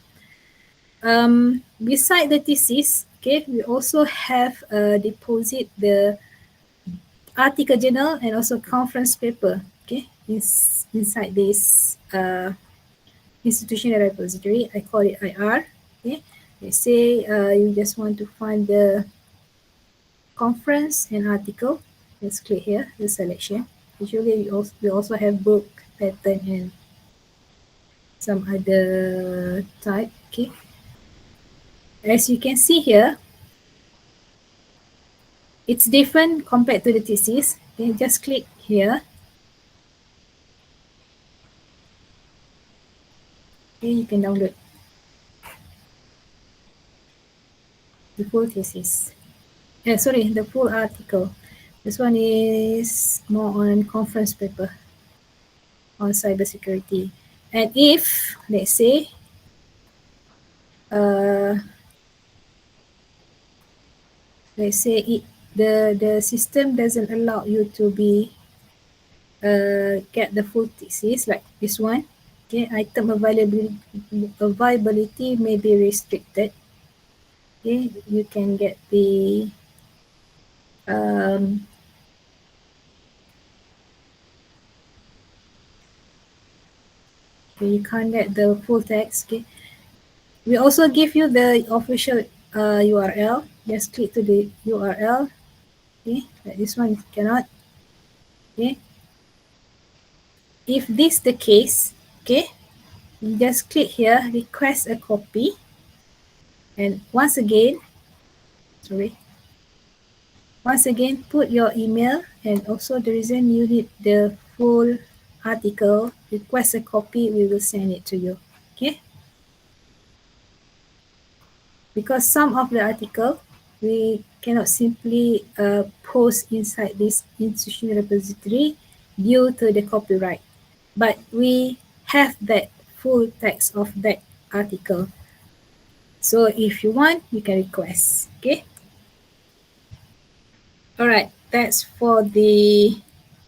Beside the thesis, okay, we also have deposit the article journal and also conference paper, okay, inside this institutional repository. I call it IR. Okay, let's say you just want to find the conference and article. Let's click here, the selection. Usually we also have book, pattern, and some other type. Okay, as you can see here, it's different compared to the thesis. Okay, just click here. Okay, you can download the full thesis. Sorry, the full article. This one is more on conference paper on cybersecurity. And if, let's say, the system doesn't allow you to be get the full thesis like this one. Okay, item availability may be restricted. Okay, you can get the you can't get the full text. Okay, we also give you the official URL. Just click to the URL. Okay, like this one cannot. Okay, if this the case, okay, you just click here, request a copy, and once again, put your email, and also the reason you need the full article, request a copy, we will send it to you. Okay, because some of the article we cannot simply post inside this institutional repository due to the copyright, but we have that full text of that article. So if you want, you can request. Okay. All right, that's for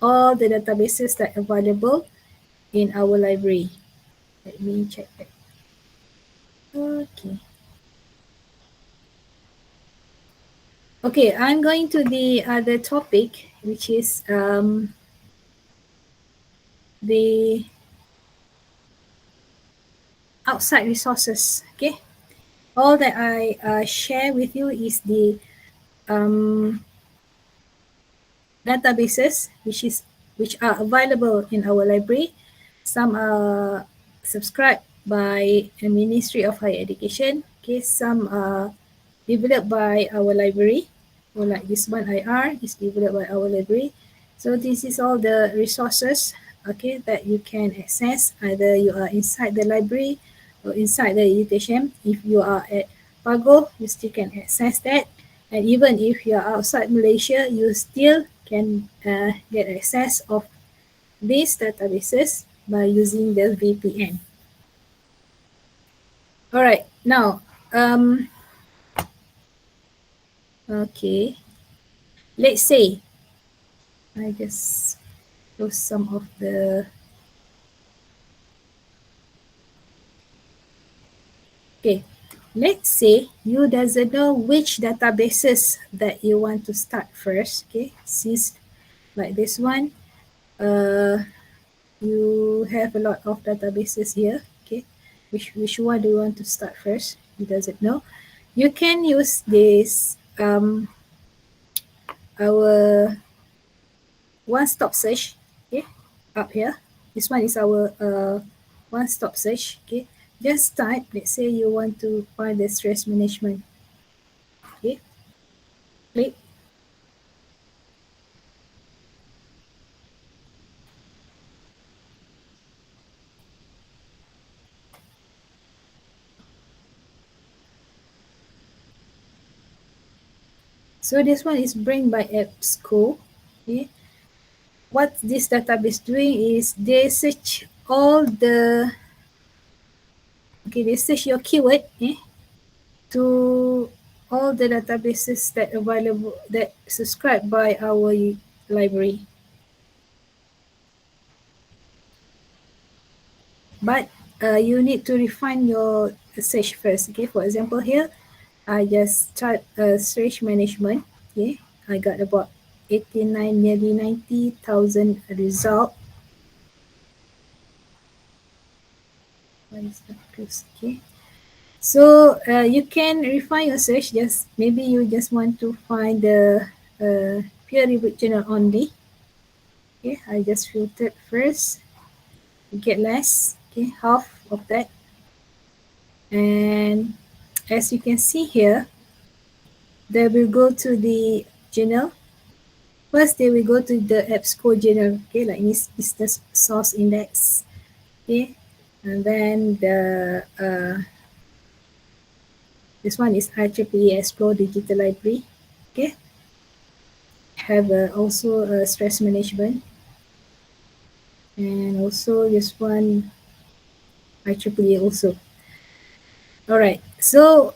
all the databases that are available in our library. Let me check that. Okay. Okay, I'm going to the other topic, which is the outside resources. Okay, all that I share with you is the databases which are available in our library. Some are subscribed by the Ministry of Higher Education. Okay, some are developed by our library. So like this one IR is developed by our library. So this is all the resources, okay, that you can access. Either you are inside the library or inside the education. If you are at Pago, you still can access that. And even if you are outside Malaysia, you still can get access of these databases by using the VPN. All right, now, okay, let's say I just close some of the. Okay, let's say you doesn't know which databases that you want to start first. Okay, since like this one, you have a lot of databases here. Okay, which one do you want to start first? You doesn't know. You can use this our one-stop search. Okay, up here this one is our one-stop search. Okay, just type, let's say you want to find the stress management. Okay, click. So this one is bring by EBSCO. Okay, what this database doing is they search all the, okay, they search your keyword to all the databases that available, that subscribed by our library. But you need to refine your search first. Okay, for example here, I just type search management. Okay, I got about 89, nearly 90,000 result. What is that? Okay. So you can refine your search. Just maybe you just want to find the peer-reviewed journal only. Okay, I just filtered first. You get less. Okay, half of that. And as you can see here, they will go to the journal. First, they will go to the EBSCO journal. Okay, like this is the source index. Okay, and then the this one is IEEE Explore Digital Library. Okay, have also stress management, and also this one IEEE also. All right, so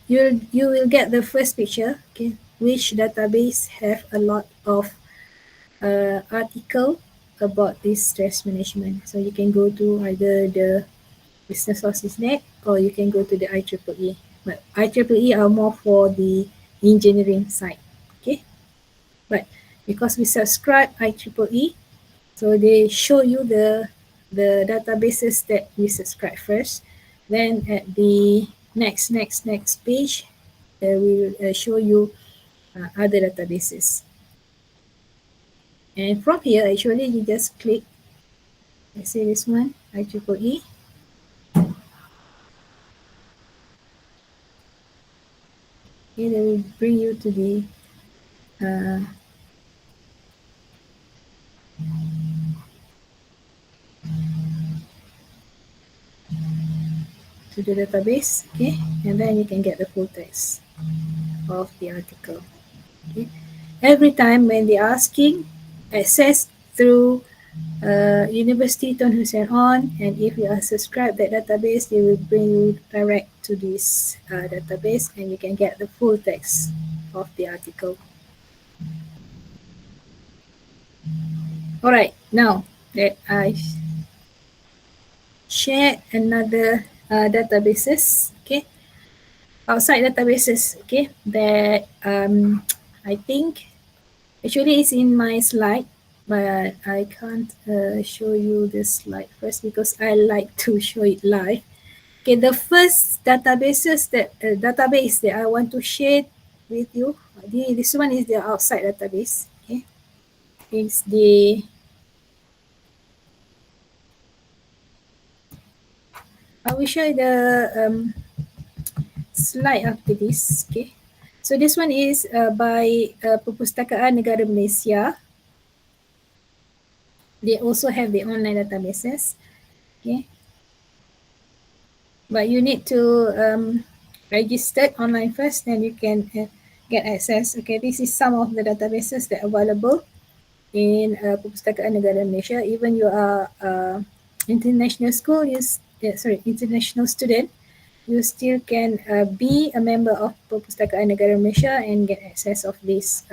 you will get the first picture. Okay, which database have a lot of article about this stress management. So you can go to either the Business Sources Net or you can go to the IEEE. But IEEE are more for the engineering side. Okay, but because we subscribe IEEE, so they show you the databases that we subscribe first. Then at the next page, they will show you other databases. And from here, actually, you just click, let's say this one, IEEE. Okay, they will bring you to the database. Okay, and then you can get the full text of the article. Okay, every time when they're asking, access through University Tun Hussein on, and if you are subscribed that database, they will bring you direct to this database and you can get the full text of the article. All right, now that I share another databases, okay, outside databases, okay, that I think actually is in my slide, but I can't show you this slide first because I like to show it live. Okay, the first database that I want to share with you, this one is the outside database. Okay, it's the I will show you the slide after this. Okay, so this one is by Perpustakaan Negara Malaysia. They also have the online databases. Okay, but you need to register online first, then you can get access. Okay, this is some of the databases that are available in Perpustakaan Negara Malaysia. Even you are international school, international student, you still can be a member of Perpustakaan Negara Malaysia and get access of these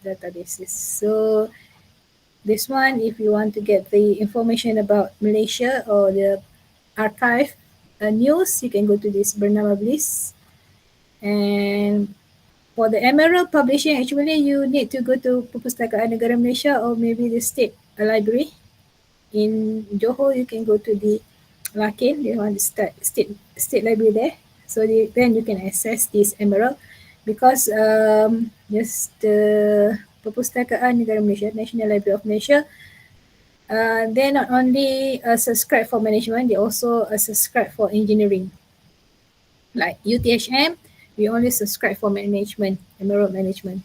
databases. So this one, if you want to get the information about Malaysia or the archive news, you can go to this Bernama Bliss. And for the Emerald Publishing, actually you need to go to Perpustakaan Negara Malaysia or maybe the state library. In Johor, you can go to the Lakin, they want to start state library there. So then you can access this Emerald because just the Perpustakaan Negara Malaysia, National Library of Malaysia, They not only subscribe for management, they also subscribe for engineering. Like UTHM, we only subscribe for management, emerald management.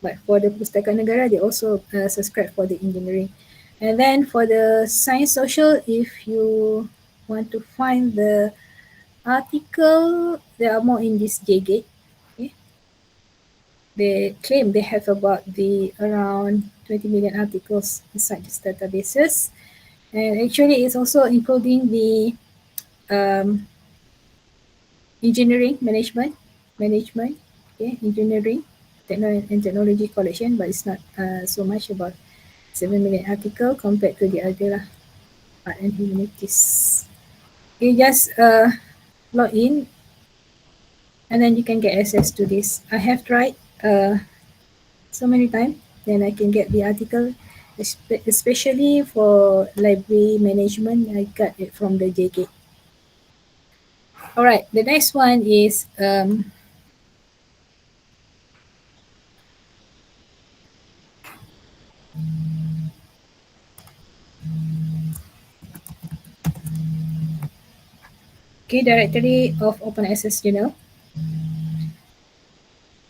But for the Pustaka Negara, they also subscribe for the engineering. And then for the science social, if you want to find the article, they are more in this JGate. Okay. They claim they have about around 20 million articles inside these databases. And actually it's also including the um, engineering management, okay, engineering, and technology collection, but it's not so much about 7 million article compared to the other art and humanities. You just log in and then you can get access to this. I have tried so many times, then I can get the article, especially for library management. I got it from the JK. All right, the next one is okay, directory of open access journal.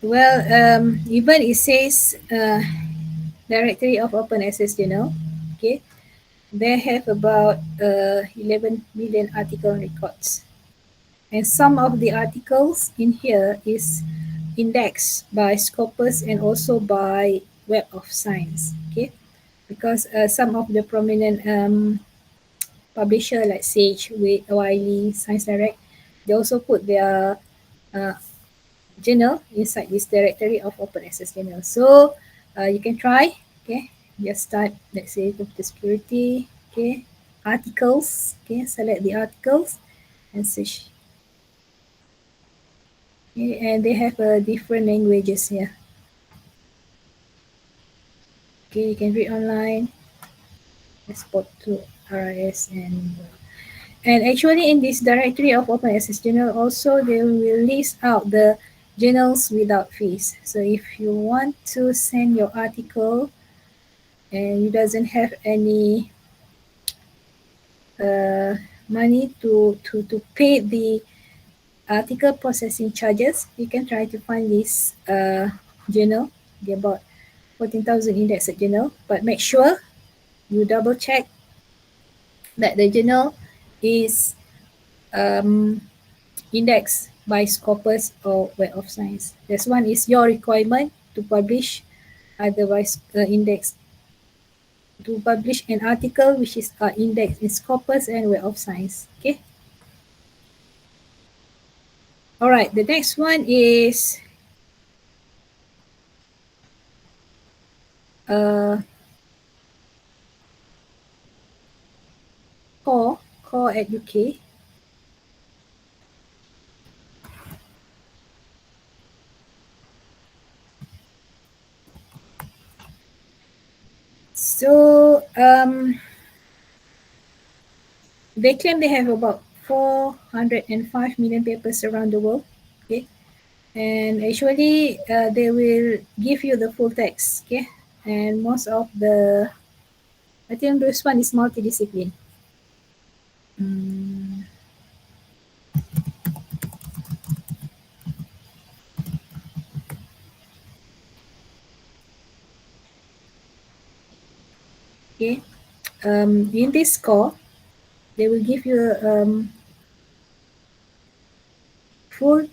Well, even it says directory of open access journal. Okay, they have about 11 million article records, and some of the articles in here is indexed by Scopus and also by Web of Science. Okay, because some of the prominent publisher like Sage, Wiley, Science Direct, they also put their uh, journal inside this directory of open access journal. So you can try, okay, just start, let's say, computer security, okay, articles, okay, select the articles and search. Okay, and they have different languages here. Okay, you can read online, export to RIS, and actually in this directory of open access journal also they will list out the journals without fees. So if you want to send your article and you doesn't have any money to pay the article processing charges, you can try to find this journal. They're about 14,000 indexed journal, but make sure you double check that the journal is indexed by Scopus or Web of Science. This one is your requirement to publish, otherwise index to publish an article which is indexed in Scopus and Web of Science. Okay. All right. The next one is core at UK. So they claim they have about 405 million papers around the world. Okay. And actually they will give you the full text. Okay. And most of I think this one is multidiscipline. Okay. In this core, they will give you full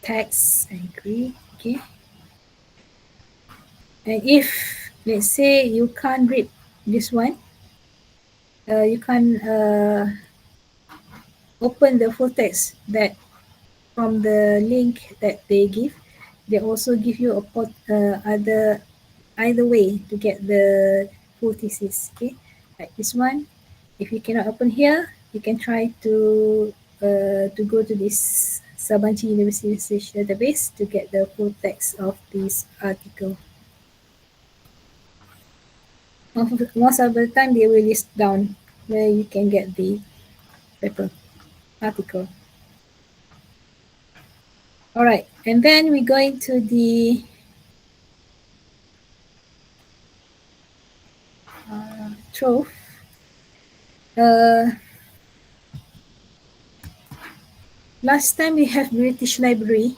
text. I agree. Okay. And if let's say you can't read this one, you can open the full text that from the link that they give. They also give you a either way to get the full thesis. Okay, like this one. If you cannot open here, you can try to go to this Sabanci University Research Database to get the full text of this article. Most of the time, they will list down where you can get the paper article. All right, and then we're going to the Trove. Last time we have British Library.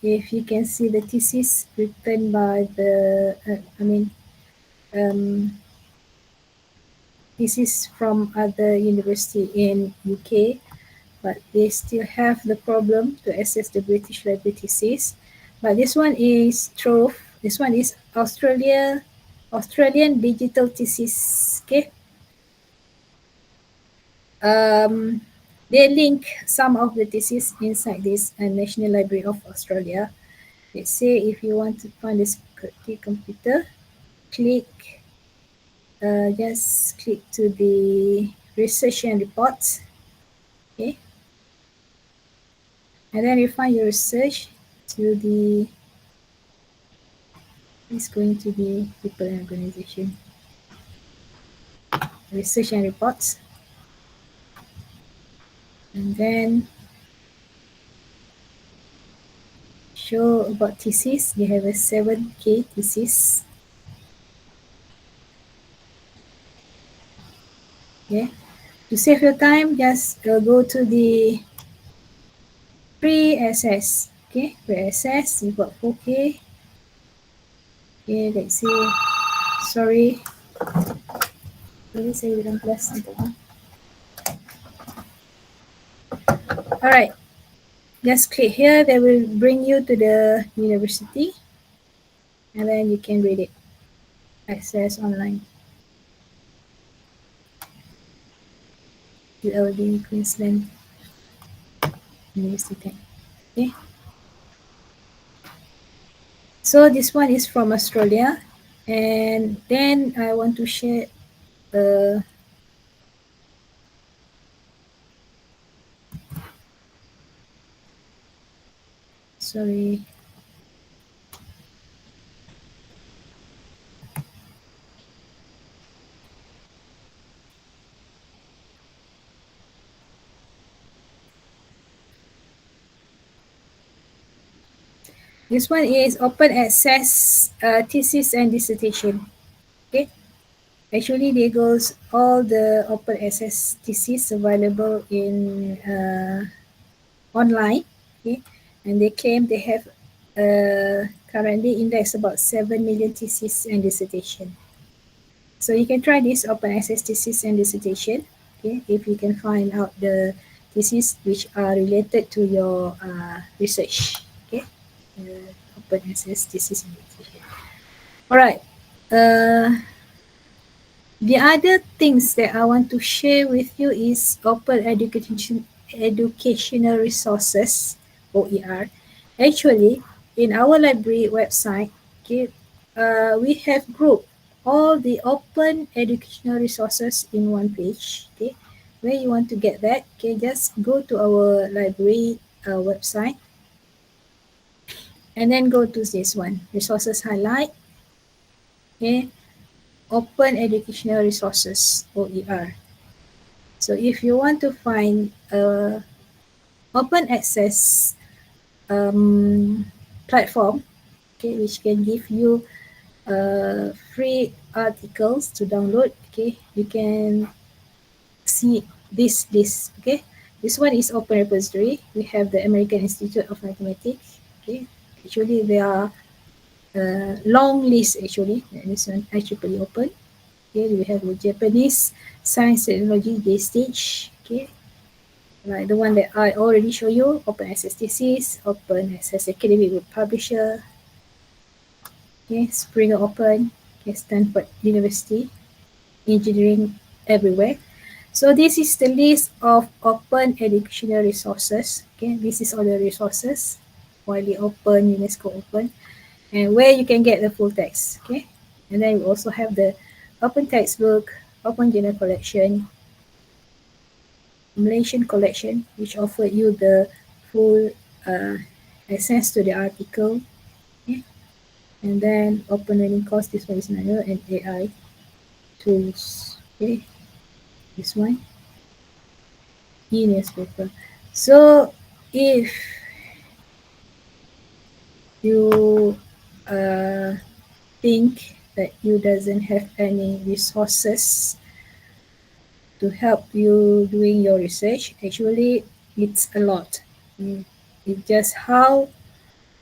If you can see the thesis written by the, this is from other university in UK, but they still have the problem to access the British Library thesis. But this one is Trove. This one is Australian Digital Thesis. Okay. They link some of the thesis inside this National Library of Australia. Let's say if you want to find this computer, just click to the research and reports. Okay. And then you find your research to the, it's going to be people and organization. Research and reports. And then show about thesis. You have a 7K thesis. Okay. To save your time, just go to the free access. Okay, free access. You got 4K. Okay, let's see. Sorry. Boleh saya bilang plus untuk Alright. Just click here. They will bring you to the university. And then you can read it. Access online. ULD Queensland University. Okay. So this one is from Australia. And then I want to share sorry. This one is open access thesis and dissertation. Okay. Actually, there goes all the open access thesis available in online. Okay. And they claim they have currently indexed about 7 million thesis and dissertation. So you can try this open access thesis and dissertation. Okay, if you can find out the thesis which are related to your research. Okay, open access thesis and dissertation. All right. The other things that I want to share with you is open educational resources, OER. Actually, in our library website, okay, we have grouped all the open educational resources in one page. Okay, where you want to get that, okay, just go to our library website and then go to this one, resources highlight. Okay, open educational resources, OER. So if you want to find open access platform, okay, which can give you free articles to download, okay, you can see this list. Okay, this one is open repository. We have the American Institute of Mathematics. Okay, actually there are long list actually. This one IEEE open. Okay, we have the Japanese Science Technology JSTAGE. Okay, like the one that I already show you, open access thesis, open access academic book publisher. Okay, Springer Open, okay, Stanford University, engineering everywhere. So this is the list of open educational resources. Okay, this is all the resources, widely open, UNESCO open, and where you can get the full text. Okay, and then we also have the open textbook, open journal collection, Malaysian collection, which offer you the full access to the article. Okay, and then open learning course. This one is another, and AI tools. Okay, this one. E-newspaper. So if you think that you doesn't have any resources to help you doing your research. Actually, it's a lot. It's just how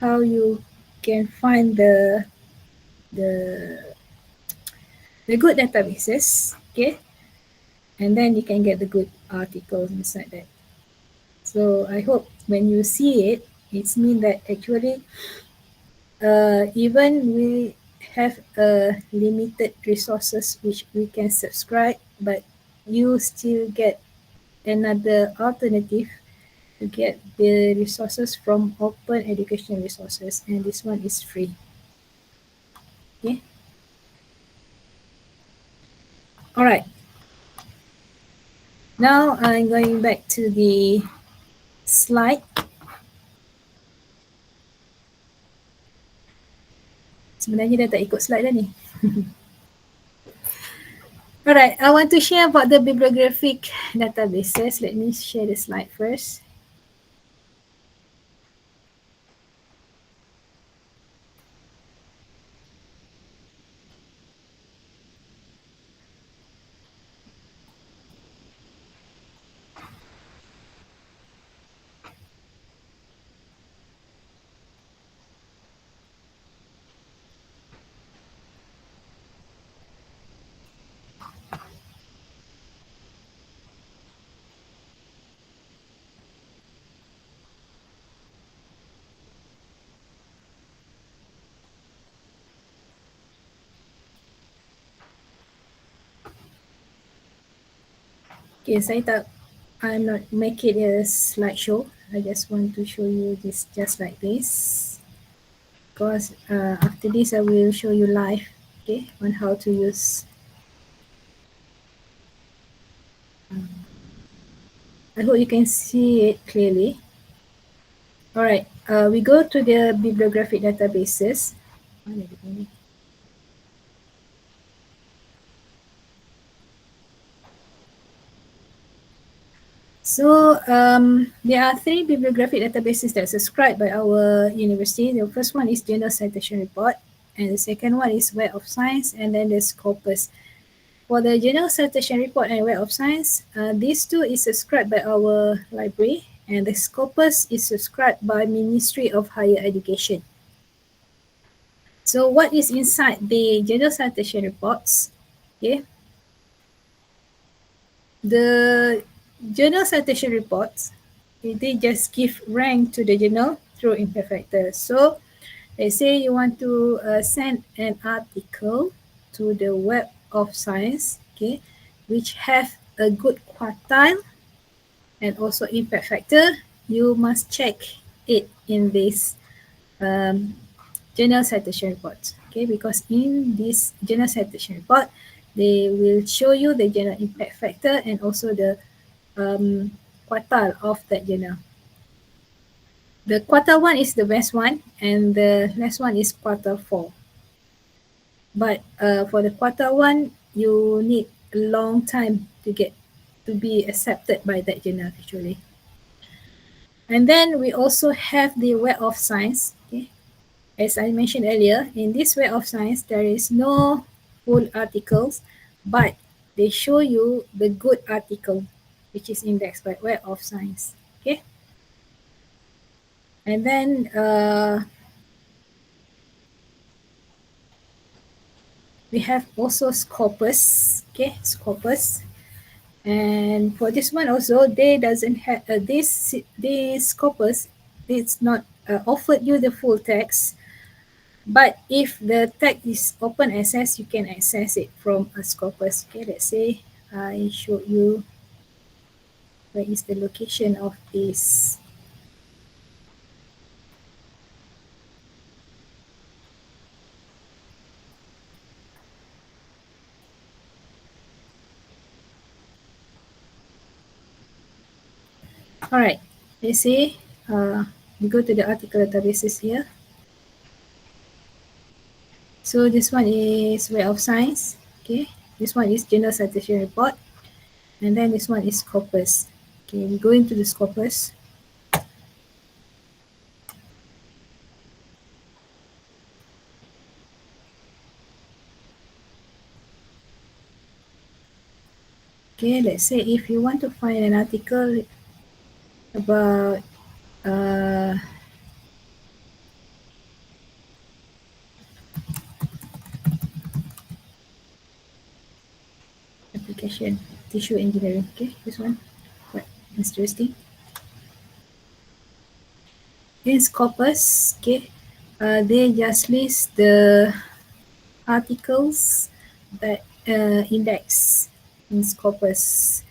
you can find the the good databases, okay, and then you can get the good articles inside that. So I hope when you see it, it's mean that actually even we have limited resources which we can subscribe, but you still get another alternative to get the resources from open educational resources, and this one is free. Okay. All right. Now I'm going back to the slide. Sebenarnya dah tak ikut slide dah ni. Alright, I want to share about the bibliographic databases. Let me share the slide first. Okay, I'm not make it a slideshow. I just want to show you this just like this. Because after this, I will show you live, okay, on how to use. I hope you can see it clearly. All right, we go to the bibliographic databases. So there are 3 bibliographic databases that are subscribed by our university. The first one is Journal Citation Report, and the second one is Web of Science, and then there's Scopus. For the Journal Citation Report and Web of Science, these two is subscribed by our library, and the Scopus is subscribed by Ministry of Higher Education. So what is inside the Journal Citation Reports? Okay. The Journal Citation Reports, they just give rank to the journal through impact factor. So let's say you want to send an article to the Web of Science, okay, which have a good quartile and also impact factor, you must check it in this Journal Citation Report, okay, because in this Journal Citation Report, they will show you the journal impact factor and also the quartile of that journal. The quartile 1 is the best one, and the last one is quartile 4. But for the quartile 1, you need a long time to get to be accepted by that journal actually. And then we also have the Web of Science. Okay. As I mentioned earlier, in this Web of Science, there is no full articles, but they show you the good article, which is indexed by Web of Science. Okay. And then we have also Scopus. Okay, Scopus. And for this one also, they doesn't have this Scopus. It's not offered you the full text, but if the text is open access, you can access it from a Scopus. Okay, let's say I show you where is the location of this. All right, let's say we go to the article databases here. So this one is Web of Science. Okay, this one is Journal Citation Report, and then this one is Scopus. Okay, we go into the Scopus. Okay, let's say if you want to find an article about application tissue engineering. Okay, this one quite interesting. In Scopus, okay, they just list the articles that index in Scopus.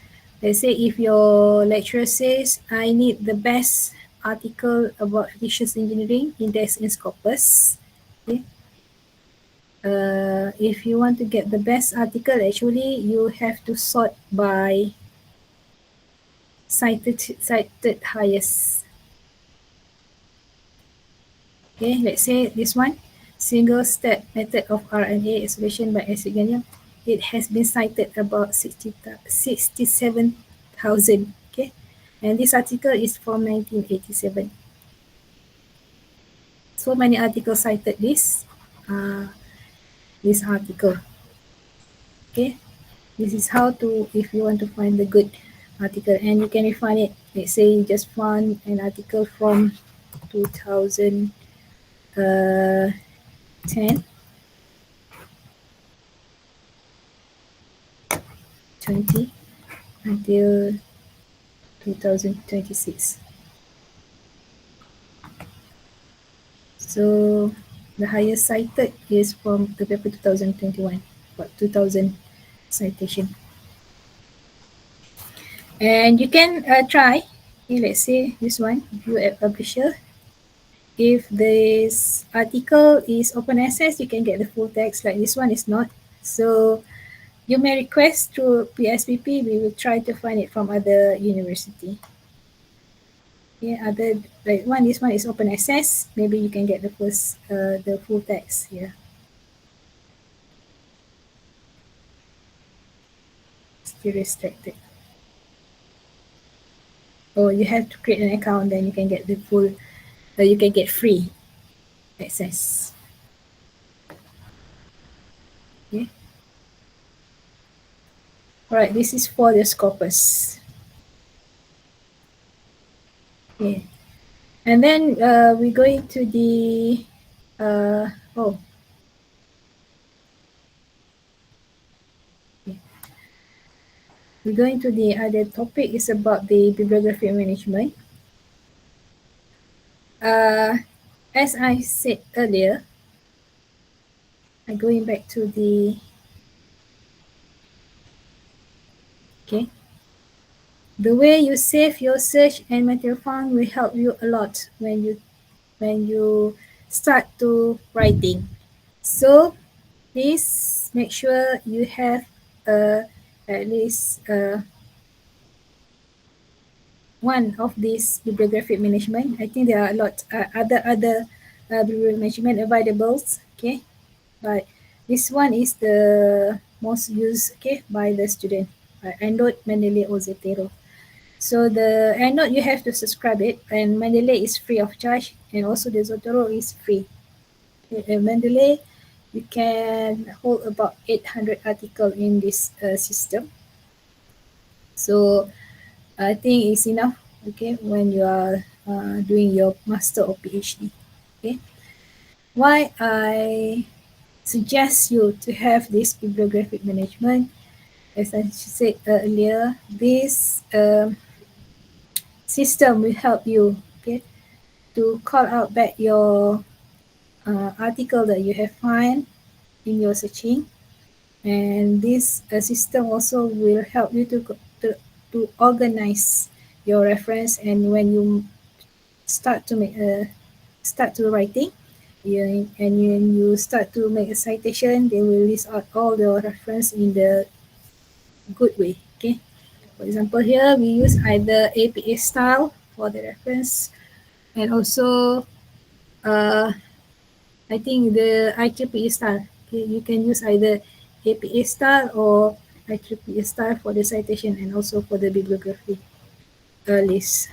Let's say if your lecturer says, I need the best article about tissues engineering index in Scopus. Okay. If you want to get the best article, actually you have to sort by cited highest. Okay, let's say this one, single step method of RNA isolation by acid gallium. It has been cited about 67,000. Okay, and this article is from 1987. So many articles cited this article. Okay, this is how to, if you want to find the good article, and you can find it. Let's say you just found an article from 2010 20 until 2026. So the highest cited is from the paper 2021, about 2000 citation. And you can try, okay, let's say this one, view at publisher. If this article is open access, you can get the full text, like this one is not. So you may request through PSPP, we will try to find it from other university. Yeah, other like this one is open access. Maybe you can get the full text here. Still restricted. Or you have to create an account, then you can get the full. You can get free access. Okay. Alright, this is for the Scopus. Okay. And then we're going to the we're going to the other topic is about the bibliography management. As I said earlier, I'm going back to the the way you save your search and material found will help you a lot when you start to writing. So please make sure you have at least one of these bibliographic management. I think there are a lot other bibliographic management available. Okay, but this one is the most used, okay, by the student. EndNote, Mendeley, or Zotero. So the EndNote you have to subscribe it, and Mendeley is free of charge, and also the Zotero is free. Okay, Mendeley, you can hold about 800 articles in this system. So I think it's enough, okay, when you are doing your master or PhD. Okay, why I suggest you to have this bibliographic management, as I said earlier, this system will help you, okay, to call out back your article that you have found in your searching, and this system also will help you to organize your reference, and when you start to writing, and when you start to make a citation, they will list out all the reference in the good way. Okay, for example, here we use either APA style for the reference, and also I think the IEEE style. Okay, you can use either APA style or IEEE style for the citation and also for the bibliography list.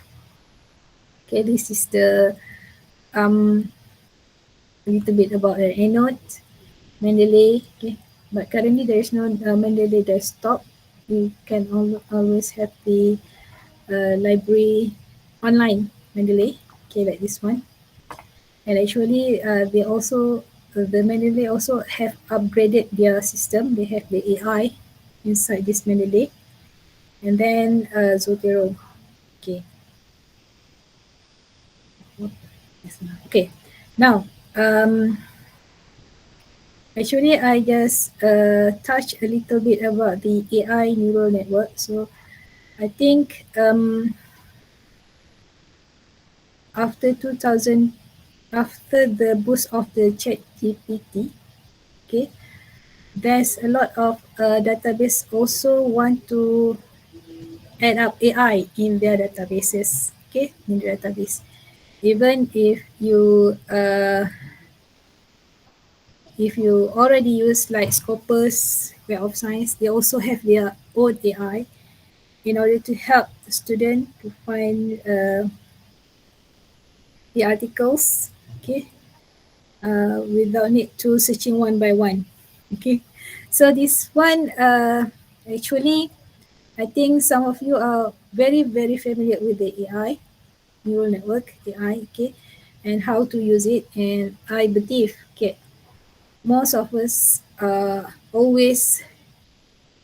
Okay, this is the a little bit about the EndNote, Mendeley. Okay, but currently there is no Mendeley desktop. you can always have the library online Mendeley, okay, like this one. And actually, they also the Mendeley also have upgraded their system. They have the AI inside this Mendeley, and then Zotero. Okay. Okay. Now, actually, I just touched a little bit about the AI neural network. So I think after 2000, after the boost of the Chat GPT, okay, there's a lot of database also want to add up AI in their databases, okay, in the database. Even if you already use like Scopus, Web of Science, they also have their own AI in order to help the student to find the articles, okay, without need to searching one by one, okay. So this one, actually, I think some of you are very, very familiar with the AI, neural network, AI, okay, and how to use it. And I believe, okay, most of us always,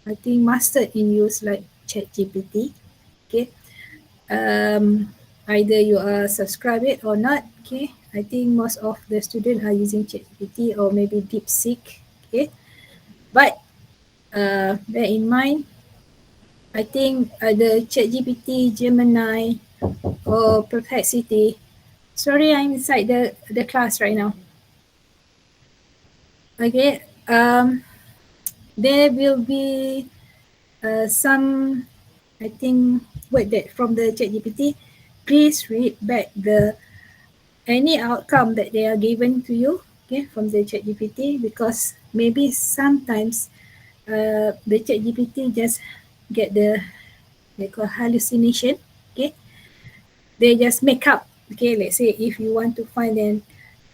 I think, mastered in use like ChatGPT, okay. Either you are subscribed it or not, okay. I think most of the students are using ChatGPT or maybe DeepSeek, okay. But bear in mind, I think the ChatGPT, Gemini, or Perplexity. Sorry, I'm inside the class right now. Okay, there will be some, I think, word that from the ChatGPT. Please read back the any outcome that they are given to you, okay, from the ChatGPT, because maybe sometimes the ChatGPT just get the, they call hallucination, okay. They just make up, okay. Let's say if you want to find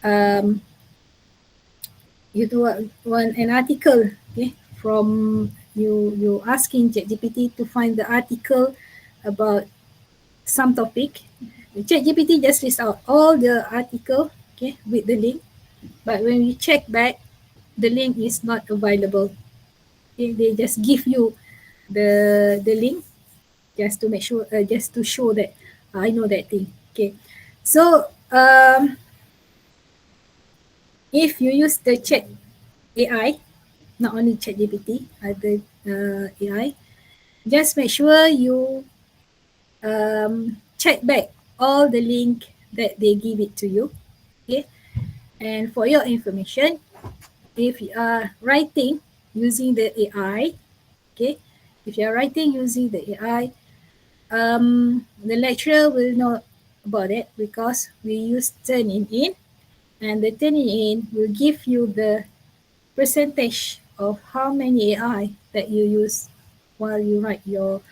um, you do want an article, okay, from you asking ChatGPT to find the article about some topic. ChatGPT just lists out all the article, okay, with the link. But when we check back, the link is not available. Okay, they just give you the link just to make sure, just to show that I know that thing. Okay, so if you use the Chat AI, not only ChatGPT, other AI, just make sure you check back all the link that they give it to you. Okay, and for your information, if you are writing using the AI, okay, if you are writing using the AI, the lecturer will know about it because we use Turnitin, and the Turnitin will give you the percentage of how many AI that you use while you write your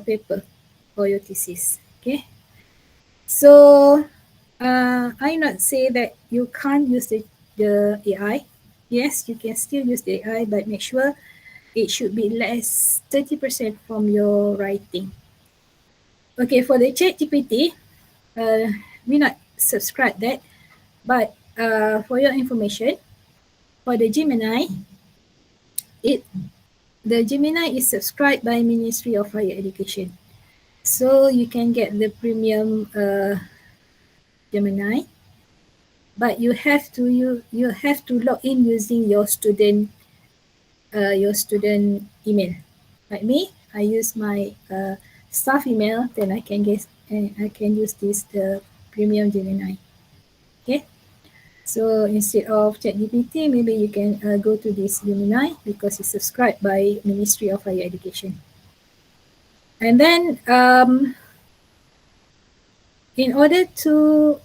paper or your thesis. Okay, so I not say that you can't use the AI. Yes, you can still use the AI, but make sure it should be less 30% from your writing. Okay, for the ChatGPT, we not subscribe that, but for your information, for the Gemini, it the Gemini is subscribed by Ministry of Higher Education, so you can get the premium Gemini, but you have to log in using your student email. Like me, I use my staff email, then I can use this the premium Gemini. Okay, so instead of ChatGPT, maybe you can go to this Gemini because it's subscribed by Ministry of Higher Education. And then in order to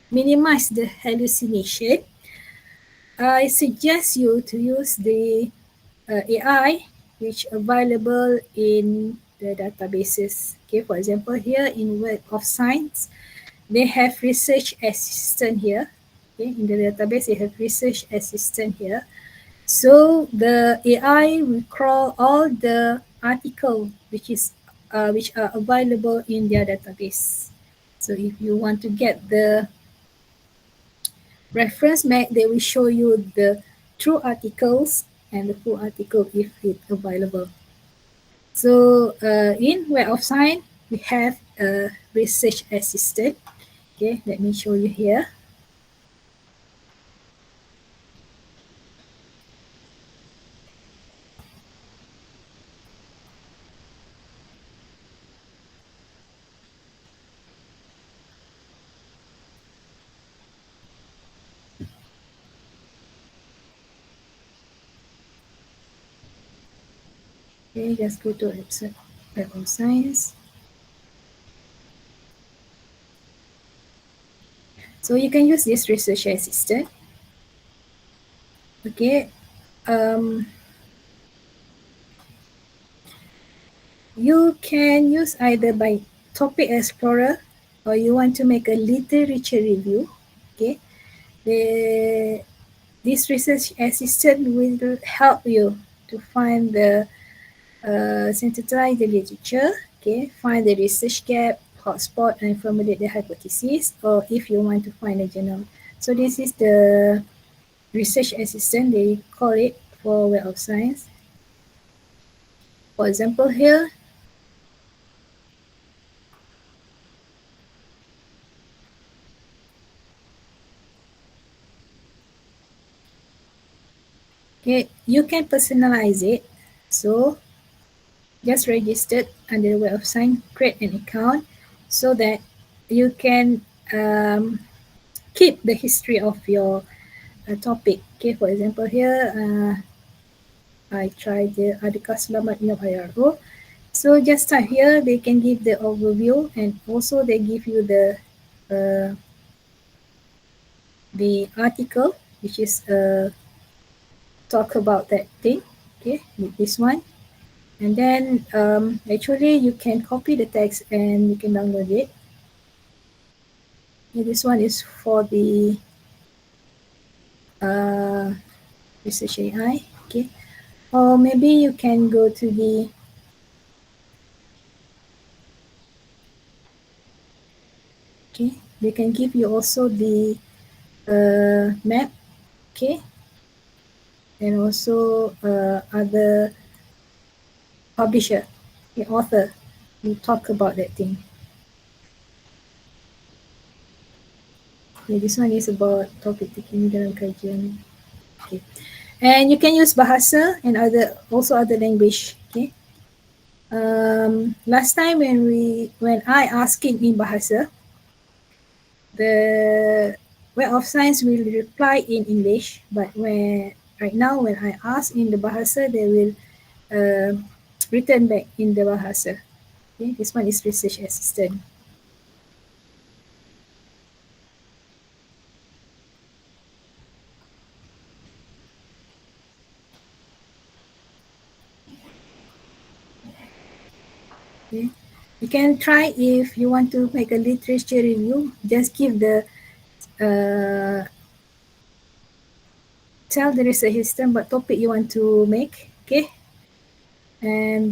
minimize the hallucination, I suggest you to use the AI which available in the databases. Okay, for example, here in Web of Science, they have research assistant here. Okay, in the database, they have research assistant here. So the AI will crawl all the article which are available in their database. So if you want to get the reference map, they will show you the true articles and the full article if it's available. So in Web of Science, we have a research assistant. Okay, let me show you here. Okay, just go to website Web of Science. So you can use this research assistant. Okay, you can use either by topic explorer or you want to make a literature review. Okay, this research assistant will help you to find the synthesize the literature, okay, find the research gap, hotspot, and formulate the hypothesis, or if you want to find a journal. So this is the research assistant, they call it for Web of Science. For example here, okay, you can personalize it. So just register under the Web of Science, create an account so that you can keep the history of your topic. Okay, for example here, I try the Adakah Selamat Minum IRO. So just start here, they can give the overview and also they give you the article which is talk about that thing. Okay, with this one. And then actually you can copy the text and you can download it. Okay, this one is for the research AI. Okay, or maybe you can go to the okay, they can give you also the map. Okay, and also other publisher, the author, will talk about that thing. Okay, this one is about topik terkini dalam kajian. Okay, and you can use bahasa and also other language. Okay. Last time when I asking in bahasa, the Web of Science will reply in English, but right now when I ask in the bahasa, they will return back in the bahasa. Okay, this one is research assistant. Okay. You can try if you want to make a literature review, just give the tell the research assistant what topic you want to make, okay? And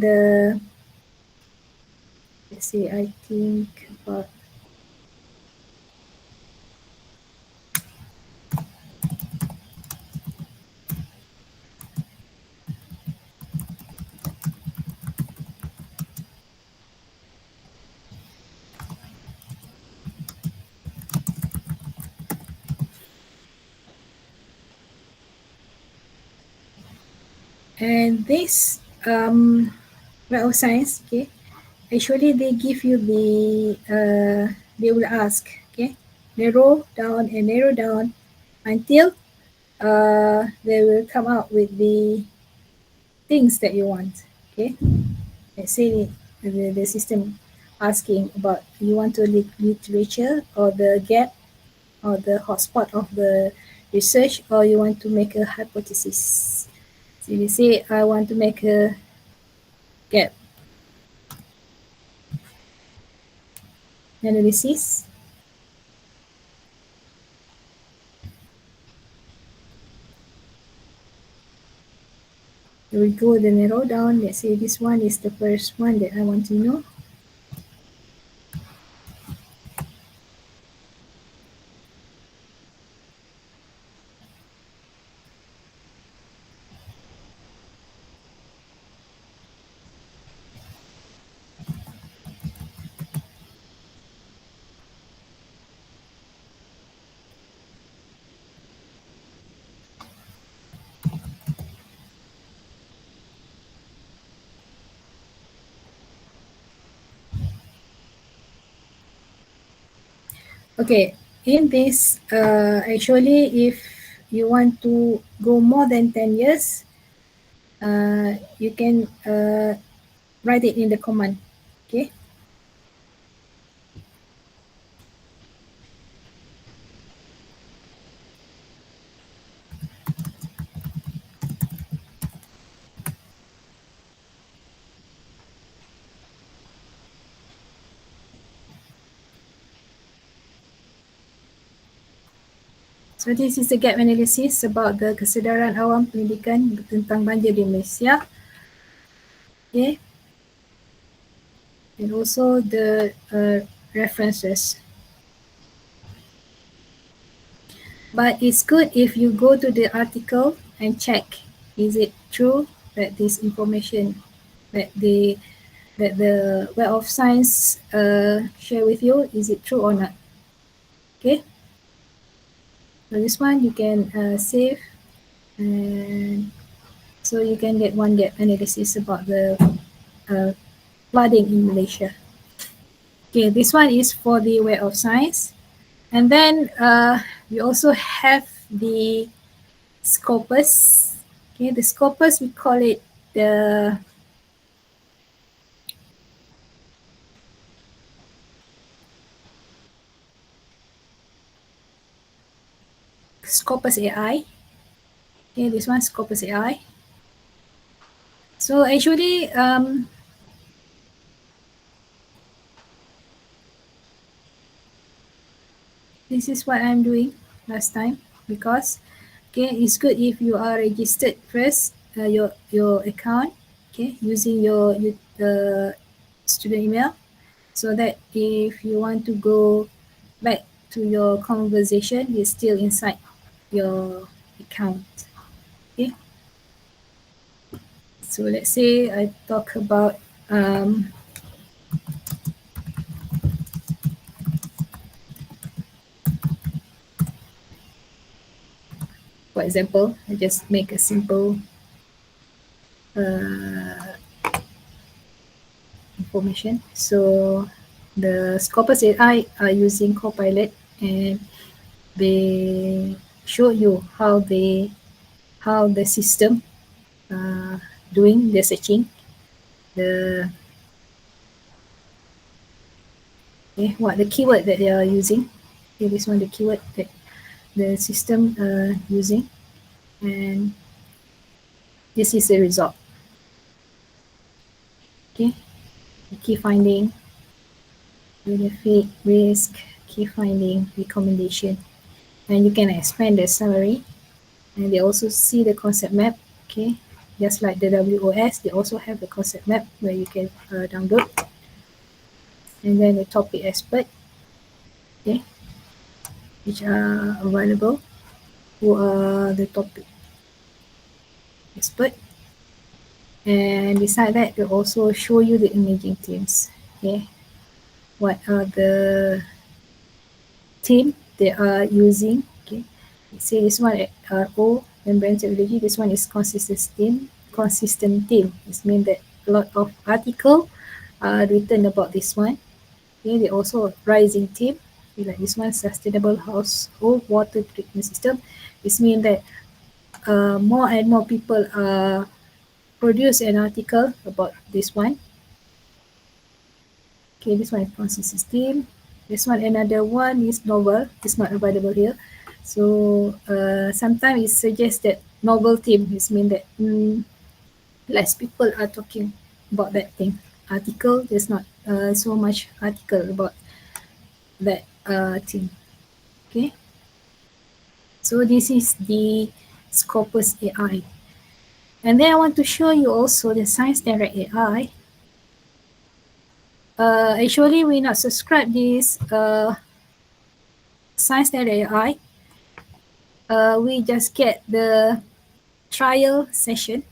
let's see, I think about and this Web of Science, okay? Actually, they give you they will ask, okay? Narrow down until they will come out with the things that you want, okay? Let's say the system asking about you want to literature or the gap or the hotspot of the research or you want to make a hypothesis. So you say I want to make a gap analysis. we go the narrow down. Let's say this one is the first one that I want to know. Okay, in this, actually, if you want to go more than 10 years, you can write it in the command. Okay. So this is a gap analysis about the kesedaran awam pendidikan tentang banjir di Malaysia. Okay. And also the references. But it's good if you go to the article and check, is it true that this information that the Web of Science share with you, is it true or not? Okay. So this one you can save, and so you can get one gap analysis about the flooding in Malaysia. Okay, this one is for the Web of Science. And then we also have the Scopus. Okay, the Scopus, we call it the Scopus AI. Okay, this one Scopus AI. So actually, this is what I'm doing last time, because okay, it's good if you are registered first, your account, okay, using your student email, so that if you want to go back to your conversation, it's still inside your account. Okay. So let's say I talk about for example, I just make a simple information. So the Scopus AI are using Copilot, and they show you how the system doing the searching, the what the keyword that they are using. Okay, this one the keyword that the system using, and this is the result. Okay, the key finding, benefit, risk, key finding, recommendation, and you can expand the summary, and they also see the concept map. Okay, just like the WOS, they also have the concept map where you can download, and then the topic expert, okay, which are available, who are the topic expert. And beside that, they also show you the imaging teams. Okay, what are the team they are using? Okay, say this one RO, membrane technology. This one is consistent team. This means that a lot of article are written about this one. Okay, they also rising team. Okay, like this one, sustainable household water treatment system. This means that more and more people produce an article about this one. Okay, this one is consistent team. This one, another one is novel. It's not available here. So sometimes it suggests that novel team. This means that less people are talking about that thing. Article, there's not so much article about that thing. Okay. So this is the Scopus AI. And then I want to show you also the Science Direct AI. Actually, we not subscribe this Science Direct AI. We just get the trial session.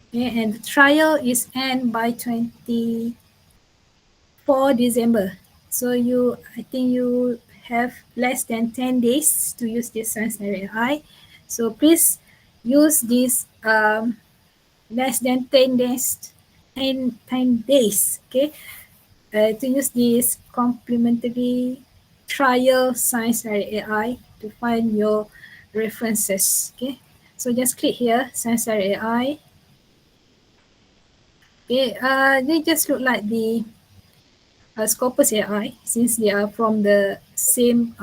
Okay, and the trial is end by 24 December. So I think you have less than 10 days to use this Science Direct AI. So please use this less than 10 days, 10 days, okay, to use this complimentary trial Science AI to find your references, okay. So just click here, Science AI. Okay, they just look like the Scopus AI since they are from the same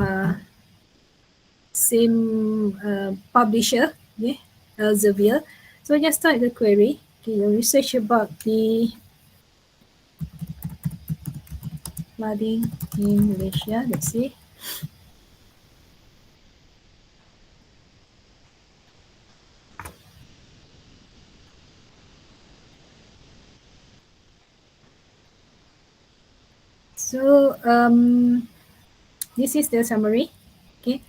publisher, okay, Elsevier. So just type the query. Okay, you research about the flooding in Malaysia. Let's see. So this is the summary. Okay,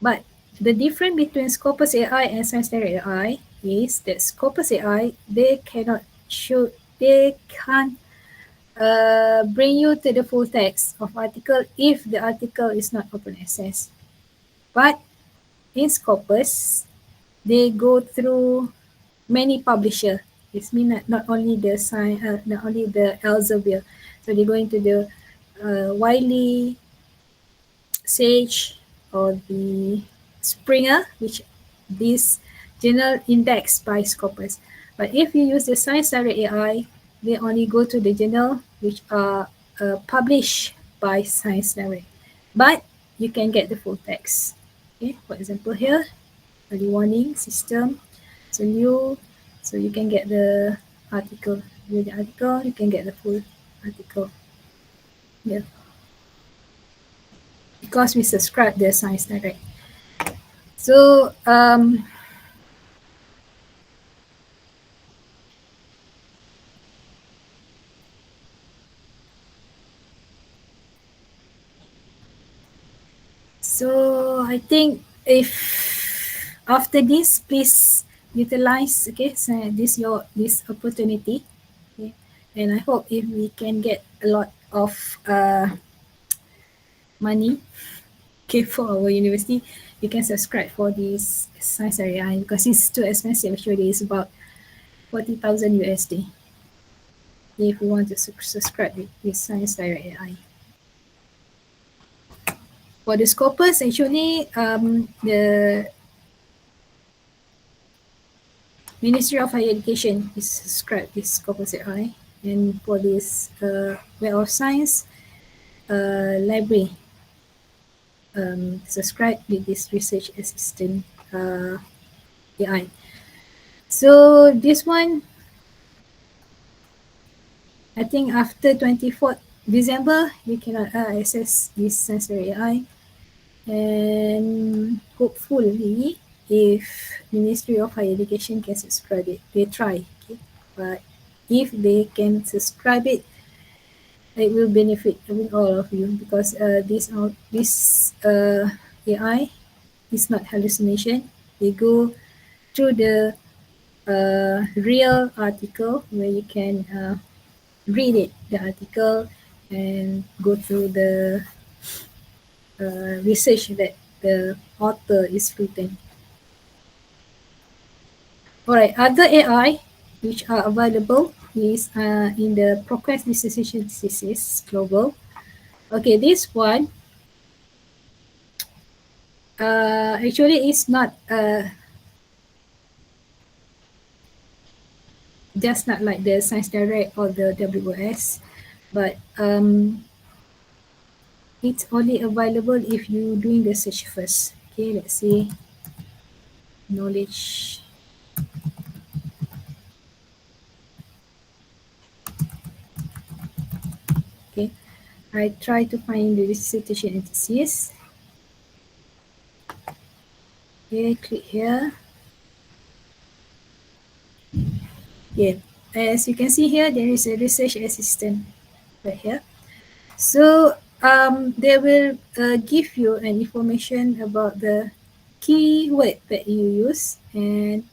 but the difference between Scopus AI and Science Direct AI is that Scopus AI they can't bring you to the full text of article if the article is not open access. But in Scopus, they go through many publisher. It's mean not only not only the Elsevier. So they go into the Wiley, Sage, or the Springer, which this journal indexed by Scopus. But if you use the Science Direct AI, they only go to the journal which are published by Science Direct. But you can get the full text. Okay, for example here, early warning system. So so you can get the article. With the article, you can get the full article. Yeah. Because we subscribe the Science Direct. So I think if after this, please utilize so this opportunity. Okay, and I hope if we can get a lot of money for our university, you can subscribe for this Science AI because it's too expensive. Actually, it's about 40,000 USD if we want to subscribe with Science Direct AI. For the Scopus, actually, the Ministry of Higher Education is subscribed this Scopus AI, and for this Web of Science library subscribe with this Research Assistant AI. So this one, I think after 24th December, you cannot access this Sensory AI. And hopefully, if Ministry of Higher Education can subscribe it, they try. Okay? But if they can subscribe it, it will benefit all of you because this AI is not hallucination. They go through the real article where you can read it, the article, and go through the research that the author is written. Alright, other AI which are available is in the procrastination disease global. Okay, this one actually is not just not like the Science Direct or the WOS, but it's only available if you doing the search first. Okay, let's see. Knowledge. Okay, I try to find the dissertation and thesis. Okay, click here. Yeah, as you can see here, there is a research assistant right here. So they will give you an information about the keyword that you use, and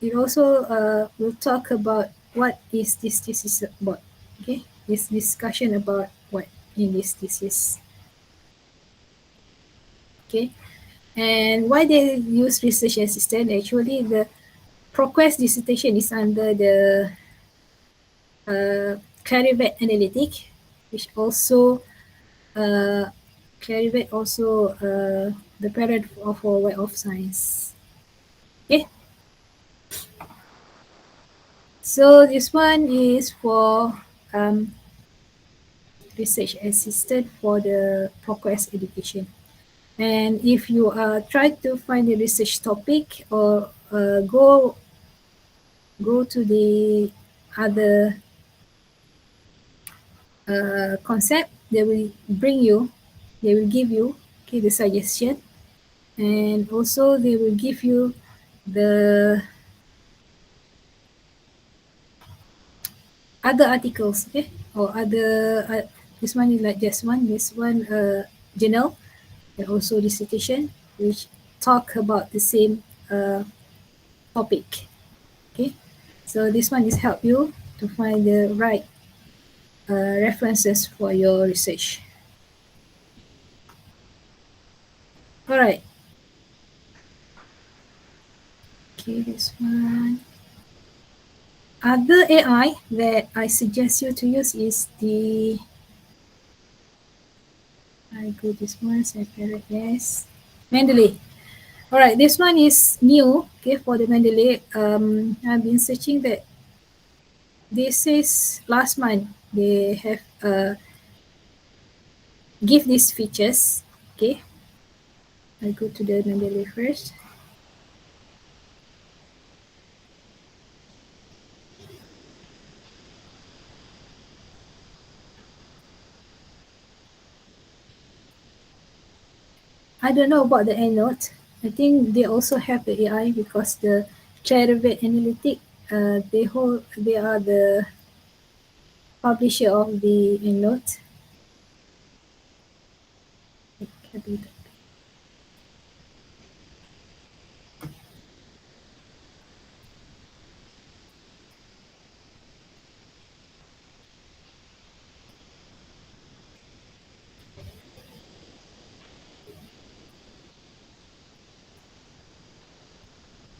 it also will talk about what is this thesis about. Okay, this discussion about what in this thesis. Okay, and why they use research assistant? Actually, the ProQuest dissertation is under the Clarivate Analytic, which also Clarivate also the parent of our Web of Science. Okay, so this one is for research assistant for the ProQuest education. And if you try to find a research topic or go to the other concept, they will give you okay, the suggestion, and also they will give you the other articles, okay, or other this one is like just one, this one journal, and also dissertation which talk about the same topic. Okay, so this one is help you to find the right references for your research. All right. Okay, this one. Other AI that I suggest you to use is the I go this one, separate, yes. Mendeley. All right, this one is new, okay, for the Mendeley. I've been searching that. This is last month. They have give these features, okay. I go to the Mendeley first. I don't know about the EndNote. I think they also have the AI because the Clarivate Analytic, they are the publisher of the EndNote.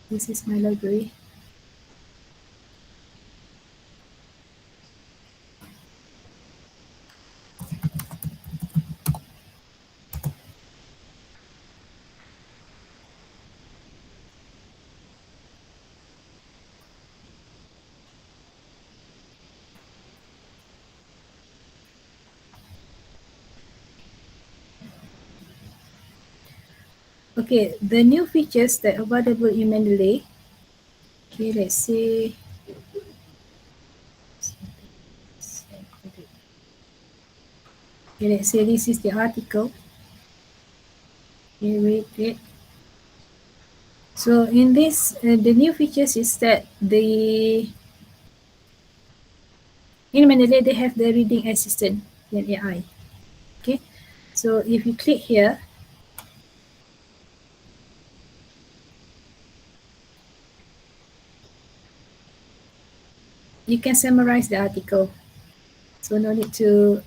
This is my library. Okay, the new features that are available in Mendeley. Okay, let's see. Okay, let's say this is the article. Okay, wait. So in this, the new features is that in Mendeley they have the reading assistant, the AI. Okay, so if you click here, you can summarize the article. So no need to,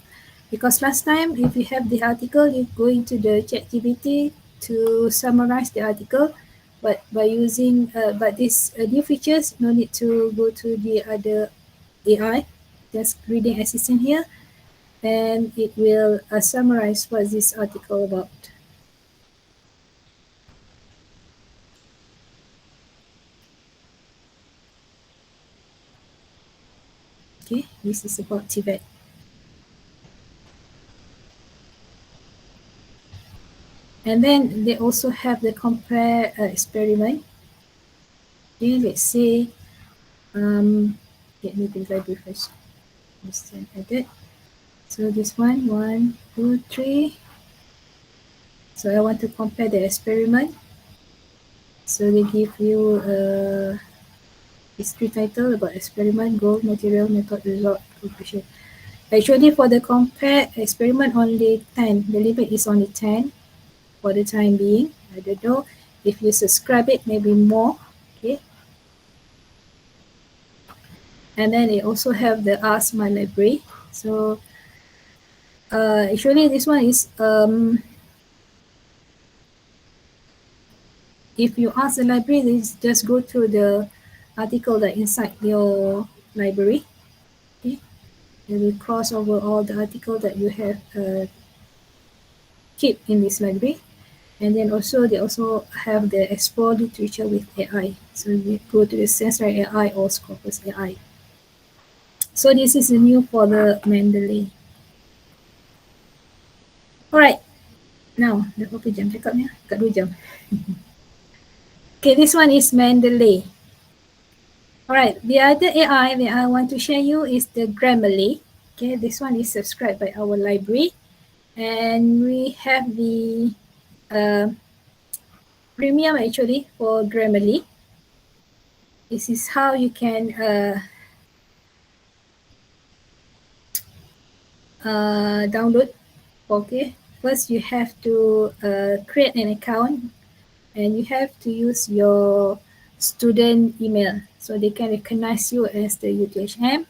because last time if you have the article, you go into the ChatGPT to summarize the article, but by using but this new features, no need to go to the other AI, just reading assistant here, and it will summarize what this article about. Okay, this is about Tibet. And then they also have the compare experiment. Okay, let's say, let me do library first. Let's edit. So this one, 1, 2, 3. So I want to compare the experiment. So they give you a history title about experiment, goal, material, method, result, conclusion. Actually, for the compare experiment, only 10. The limit is only 10 for the time being. I don't know if you subscribe it, maybe more. Okay. And then they also have the Ask My Library. So actually, this one is if you ask the library, they just go through the article that inside your library. Okay. They will cross over all the article that you have keep in this library. And then also they also have the explore literature with AI. So you go to the Sensei AI or Scopus AI. So this is new for the Mendeley. Alright, now dah berapa jam cakap ni? Kat 2 jam. Okay, this one is Mendeley. Alright, the other AI that I want to share you is the Grammarly. Okay, this one is subscribed by our library. And we have the premium actually for Grammarly. This is how you can download. Okay, first you have to create an account and you have to use your student email so they can recognize you as the UTHM.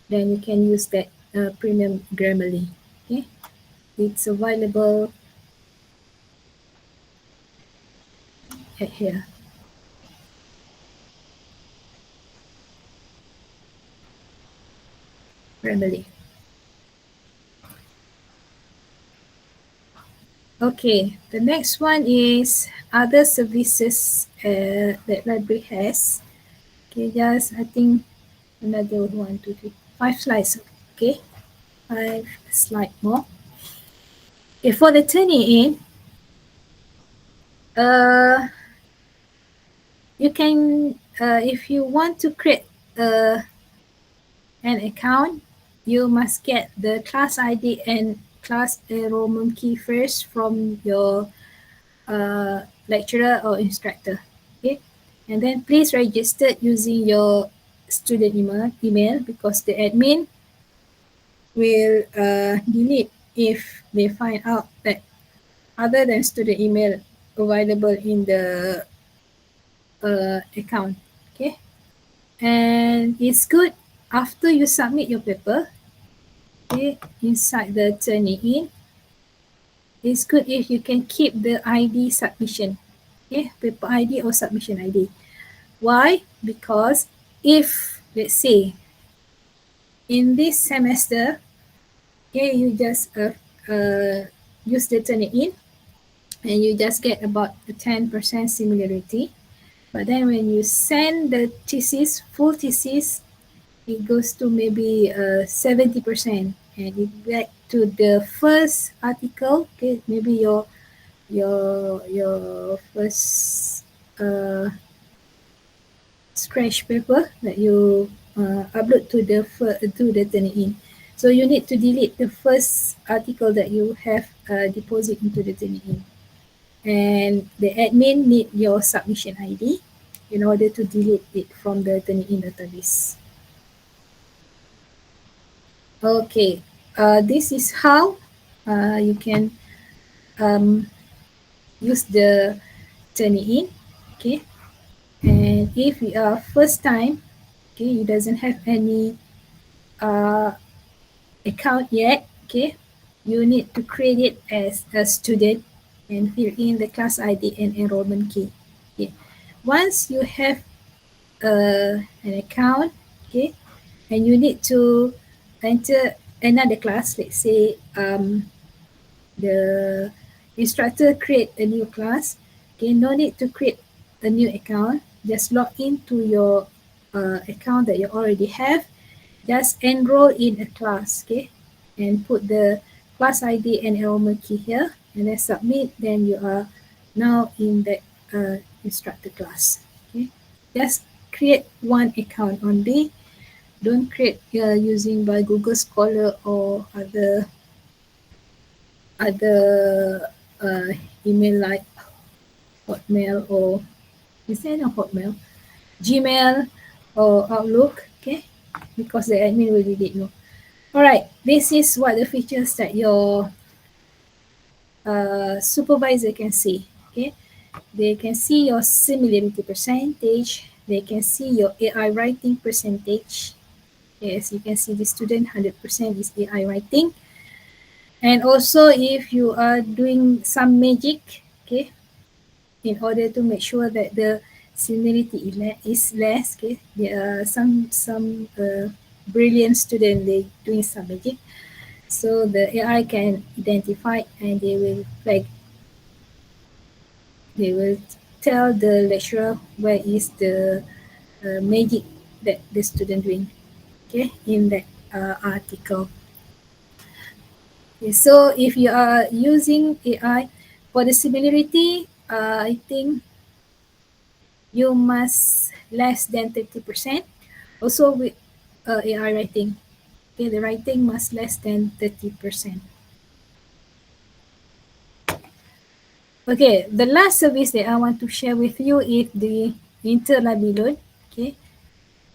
Then you can use that premium Grammarly. Okay, it's available at here. Grammarly. Okay, the next one is other services that library has. Okay, just I think another 1, 2, 3, 5 slides. Okay, 5 slides more. Okay, for the turning in, you can, if you want to create an account, you must get the class ID and class enrollment key first from your lecturer or instructor. Okay, and then please register using your student email because the admin will delete if they find out that other than student email available in the account. Okay, and it's good after you submit your paper. Okay, inside the turning in, it's good if you can keep the ID submission. Okay, paper ID or submission ID. Why? Because if, let's say, in this semester, okay, you just use the turn it in and you just get about a 10% similarity. But then when you send the thesis, full thesis, it goes to maybe 70%. And it back to the first article, okay, maybe your first scratch paper that you upload to the Turnitin. So you need to delete the first article that you have deposit into the Turnitin. And the admin need your submission ID in order to delete it from the Turnitin database. Okay, this is how you can use the Turnitin. Okay, and if you are first time, okay, you doesn't have any account yet, okay, you need to create it as a student and fill in the class ID and enrollment key. Okay, once you have an account, okay, and you need to enter another class, let's say the instructor create a new class, okay, no need to create a new account, just log into your account that you already have, just enroll in a class, okay, and put the class ID and enrollment key here and then submit, then you are now in the instructor class. Okay, just create one account only, don't create using by Google Scholar or other email like Hotmail or Is there no Hotmail? Gmail or Outlook, okay? Because the admin will read it. No. All right, this is what the features that your supervisor can see, okay? They can see your similarity percentage. They can see your AI writing percentage. As you can see, the student 100% is AI writing. And also if you are doing some magic, okay, in order to make sure that the similarity is less, okay, there are some brilliant student, they doing some magic. So the AI can identify and they will flag, they will tell the lecturer where is the magic that the student doing, okay, in that article. Okay, so if you are using AI for the similarity, I think you must less than 30%. Also with AI writing, okay, the writing must less than 30%. Okay, the last service that I want to share with you is the interlibrary loan. Okay,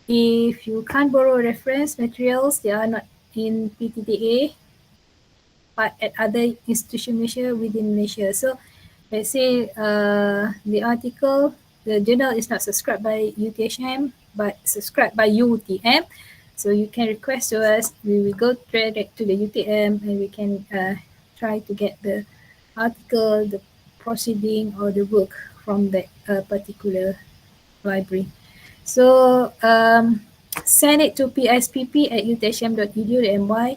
if you can't borrow reference materials, they are not in PTTA, but at other institution Malaysia within Malaysia. So let's say the article, the journal is not subscribed by UTHM, but subscribed by UTM. So you can request to us, we will go direct to the UTM and we can try to get the article, the proceeding or the book from that particular library. So send it to pspp@uthm.edu.my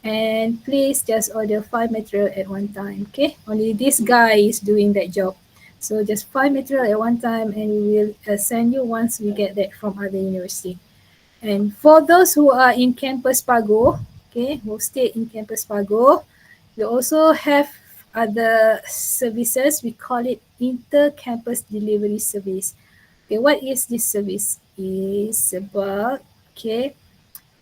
and please just order 5 material at one time. Okay, only this guy is doing that job. So just 5 material at one time and we will send you once we get that from other university. And for those who are in Campus Pago, okay, who stay in Campus Pago, we also have other services. We call it inter-campus delivery service. Okay, what is this service? Is about, okay,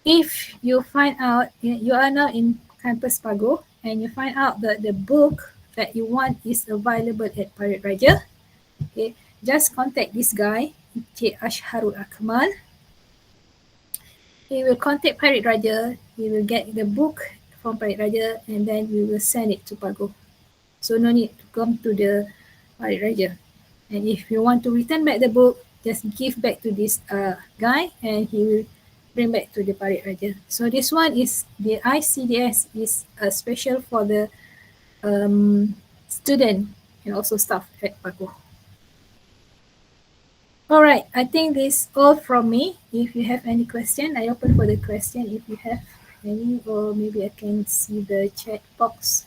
if you find out you are now in Campus Pago and you find out that the book that you want is available at Pirate Raja, okay, just contact this guy, Cik Ashharul Akmal. He will contact Pirate Raja, he will get the book from Pirate Raja and then we will send it to Pago. So no need to come to the Pirate Raja. And if you want to return back the book, just give back to this guy and he will bring back to the Pirate Raja. So this one is the ICDS is special for the student and also staff at Pago. All right, I think this all from me. If you have any question, I open for the question if you have any, or maybe I can see the chat box.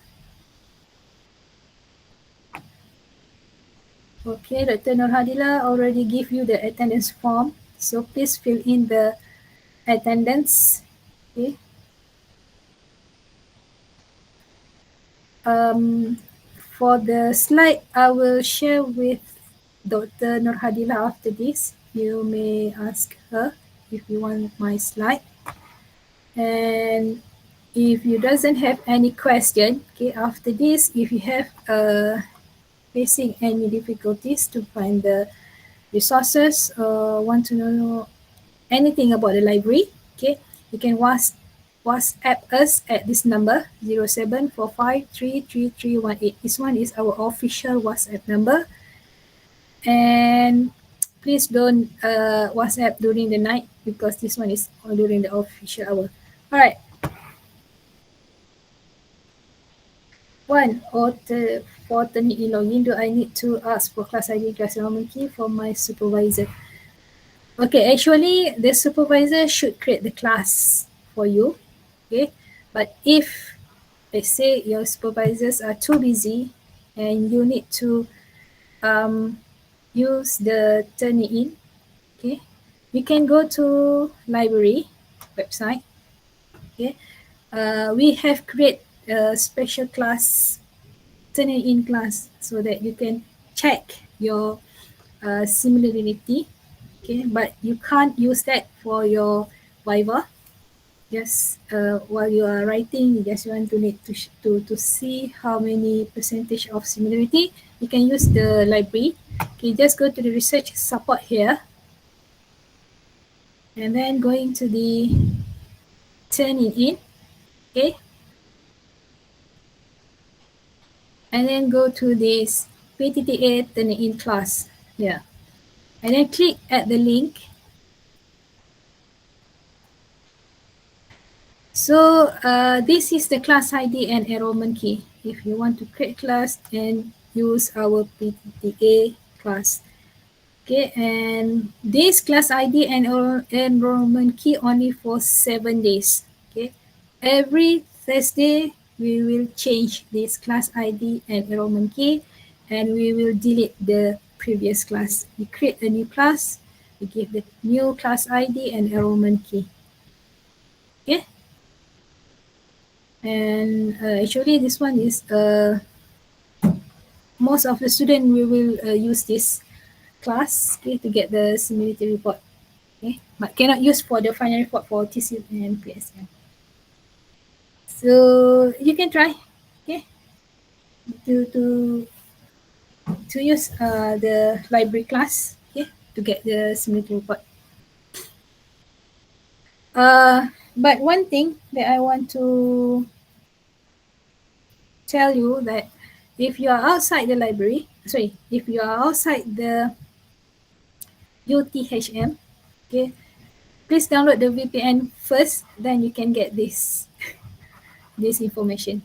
Okay, Dr. Nurhadila already give you the attendance form. So please fill in the attendance. Okay. For the slide, I will share with Dr. Nurhadila after this. You may ask her if you want my slide. And if you doesn't have any question, okay, after this, if you have facing any difficulties to find the resources or want to know anything about the library, okay, you can WhatsApp us at this number 0745333318. This one is our official WhatsApp number. And please don't WhatsApp during the night because this one is during the official hour. All right. One, for Turnitin login, do I need to ask for class ID, class number key from my supervisor? Okay, actually the supervisor should create the class for you. Okay, but if let's say your supervisors are too busy and you need to use the Turnitin, okay, you can go to library website. Okay, we have create a special class, Turnitin class, so that you can check your similarity. Okay, but you can't use that for your Viva. Just while you are writing, you just want to need to see how many percentage of similarity. You can use the library. Okay, just go to the research support here. And then going to the turn it in. Okay. And then go to this PTTA turn it in class here. And then click at the link. So this is the class ID and enrollment key. If you want to create class and use our PTTA class. Okay, and this class ID and enrollment key only for 7 days. Okay, every Thursday we will change this class ID and enrollment key, and we will delete the previous class. We create a new class, we give the new class ID and enrollment key. Okay, and actually this one is most of the student we will use this class, okay, to get the similarity report. Okay, but cannot use for the final report for TCU and PSM. So you can try, okay, to use the library class, okay, to get the similarity report. But one thing that I want to tell you that if you are outside the library, if you are outside the UTHM, okay, please download the VPN first, then you can get this this information.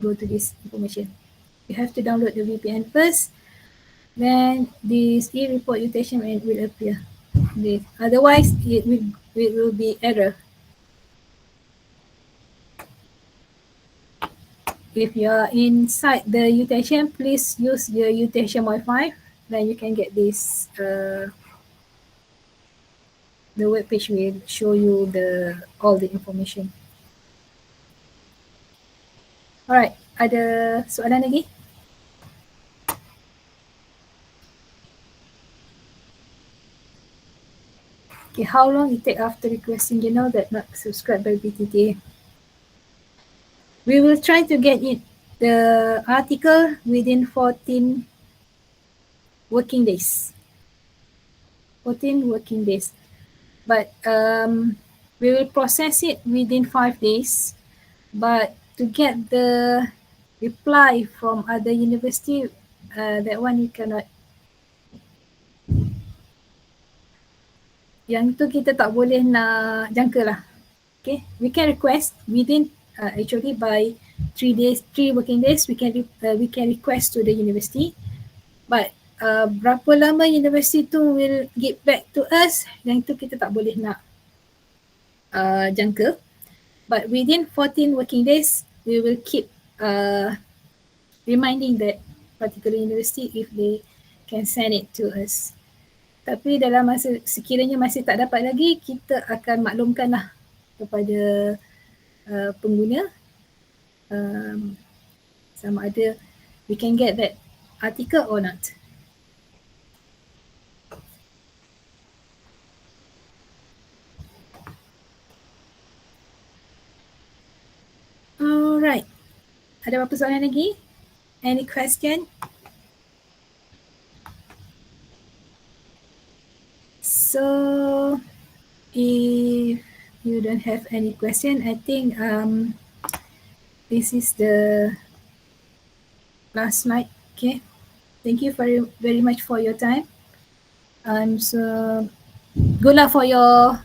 Go to this information. You have to download the VPN first, then this e-report UTHM will appear. Otherwise, it will be error. If you are inside the UTHM, please use the UTHM Wi-Fi. Then you can get this. The web page will show you all the information. Alright, ada soalan lagi? Okay, how long it take after requesting journal that not subscribed by PTTA? We will try to get it, the article, within 14 working days. 14 working days. But we will process it within 5 days. But to get the reply from other university, that one we cannot. Yang tu kita tak boleh nak jangka lah. Okay, we can request within actually by 3 working days we can request to the university, but berapa lama university tu will get back to us, yang tu kita tak boleh nak jangka. But within 14 working days we will keep reminding that particular university if they can send it to us. Tapi dalam masa sekiranya masih tak dapat lagi, kita akan maklumkanlah kepada pengguna sama ada we can get that article or not. Alright, ada berapa soalan lagi? Any question? So if you don't have any question, I think this is the last slide. Okay, thank you very much for your time. So good luck for your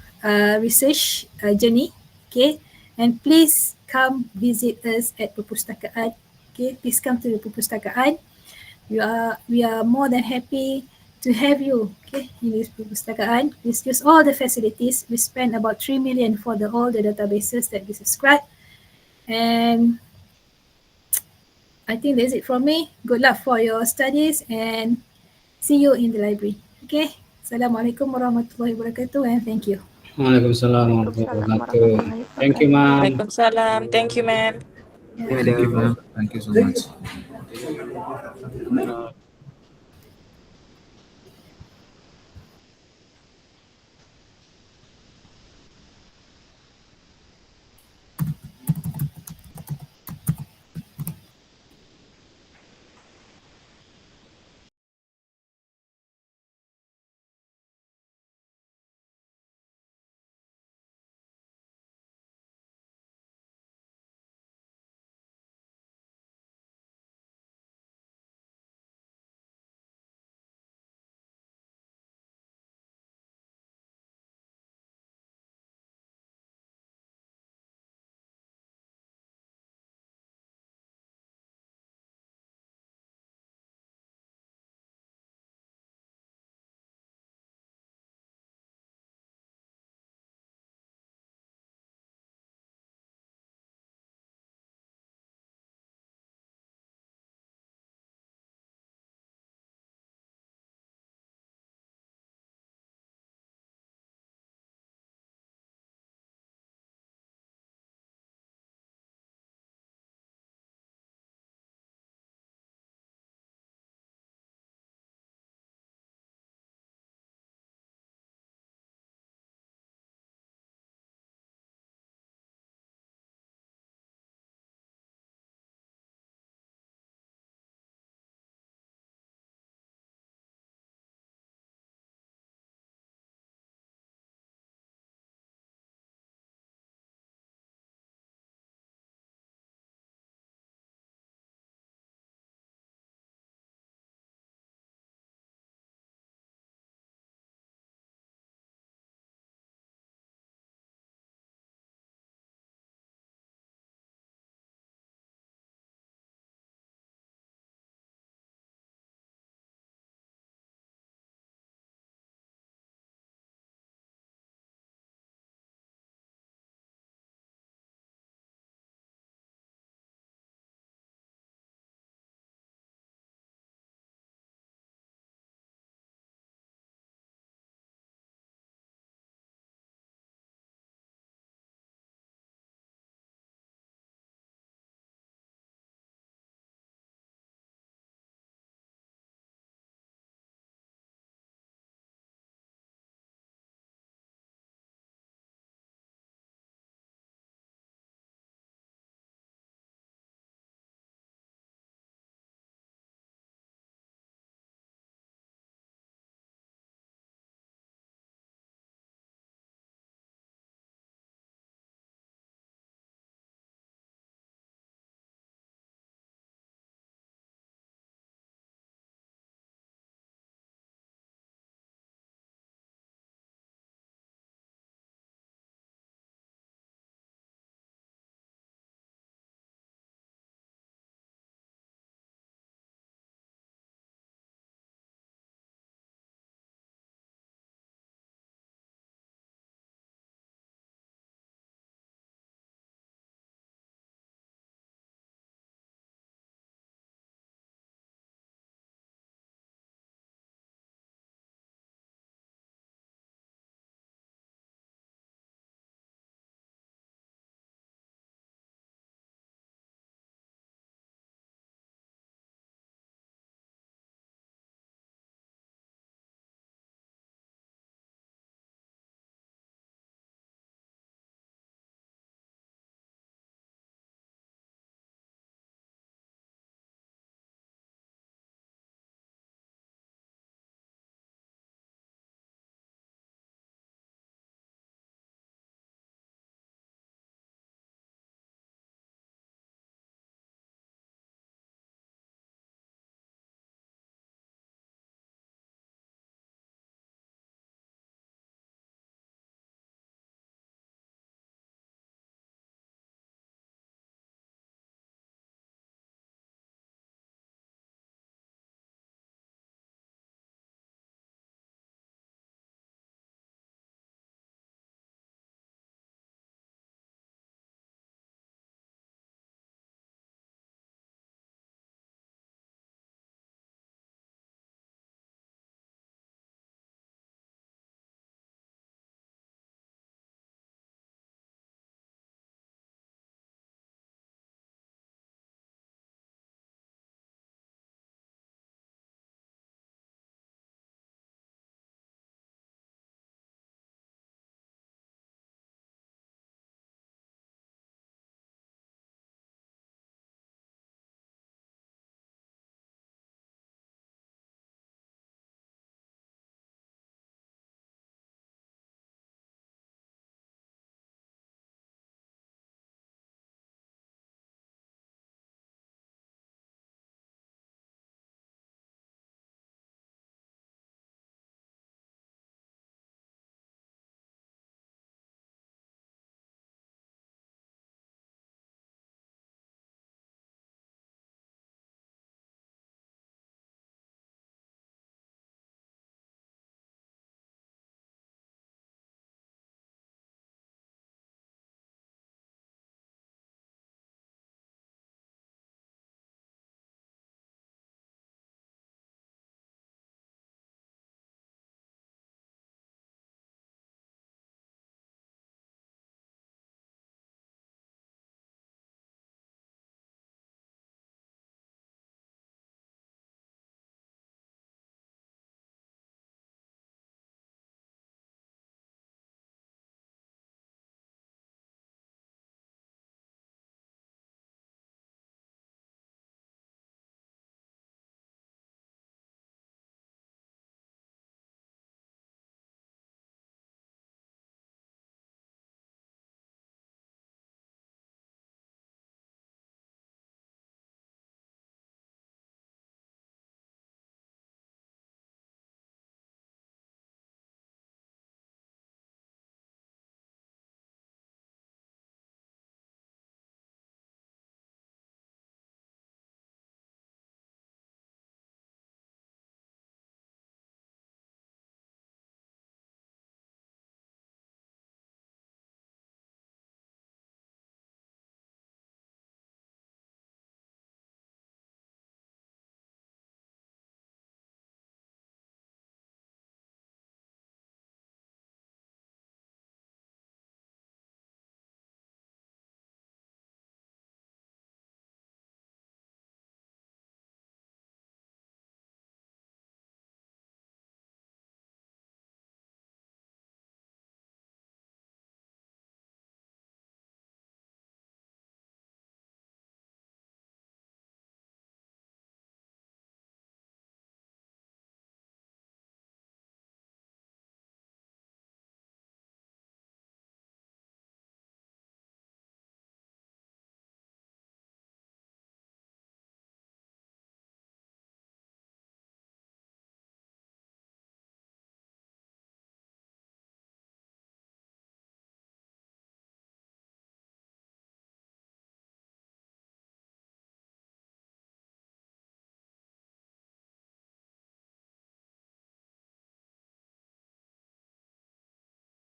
research journey. Okay, and please come visit us at Perpustakaan. Okay, please come to the Perpustakaan. We are more than happy to have you, okay, in this Perpustakaan. Please use all the facilities. We spend about 3 million for all the databases that we subscribe. And I think that's it from me. Good luck for your studies and see you in the library. Okay. Assalamualaikum warahmatullahi wabarakatuh and thank you. Waalaikumsalam warahmatullahi wabarakatuh. Thank you, ma'am. Waalaikumsalam. Thank you, ma'am. Thank you, ma'am. Thank you so much.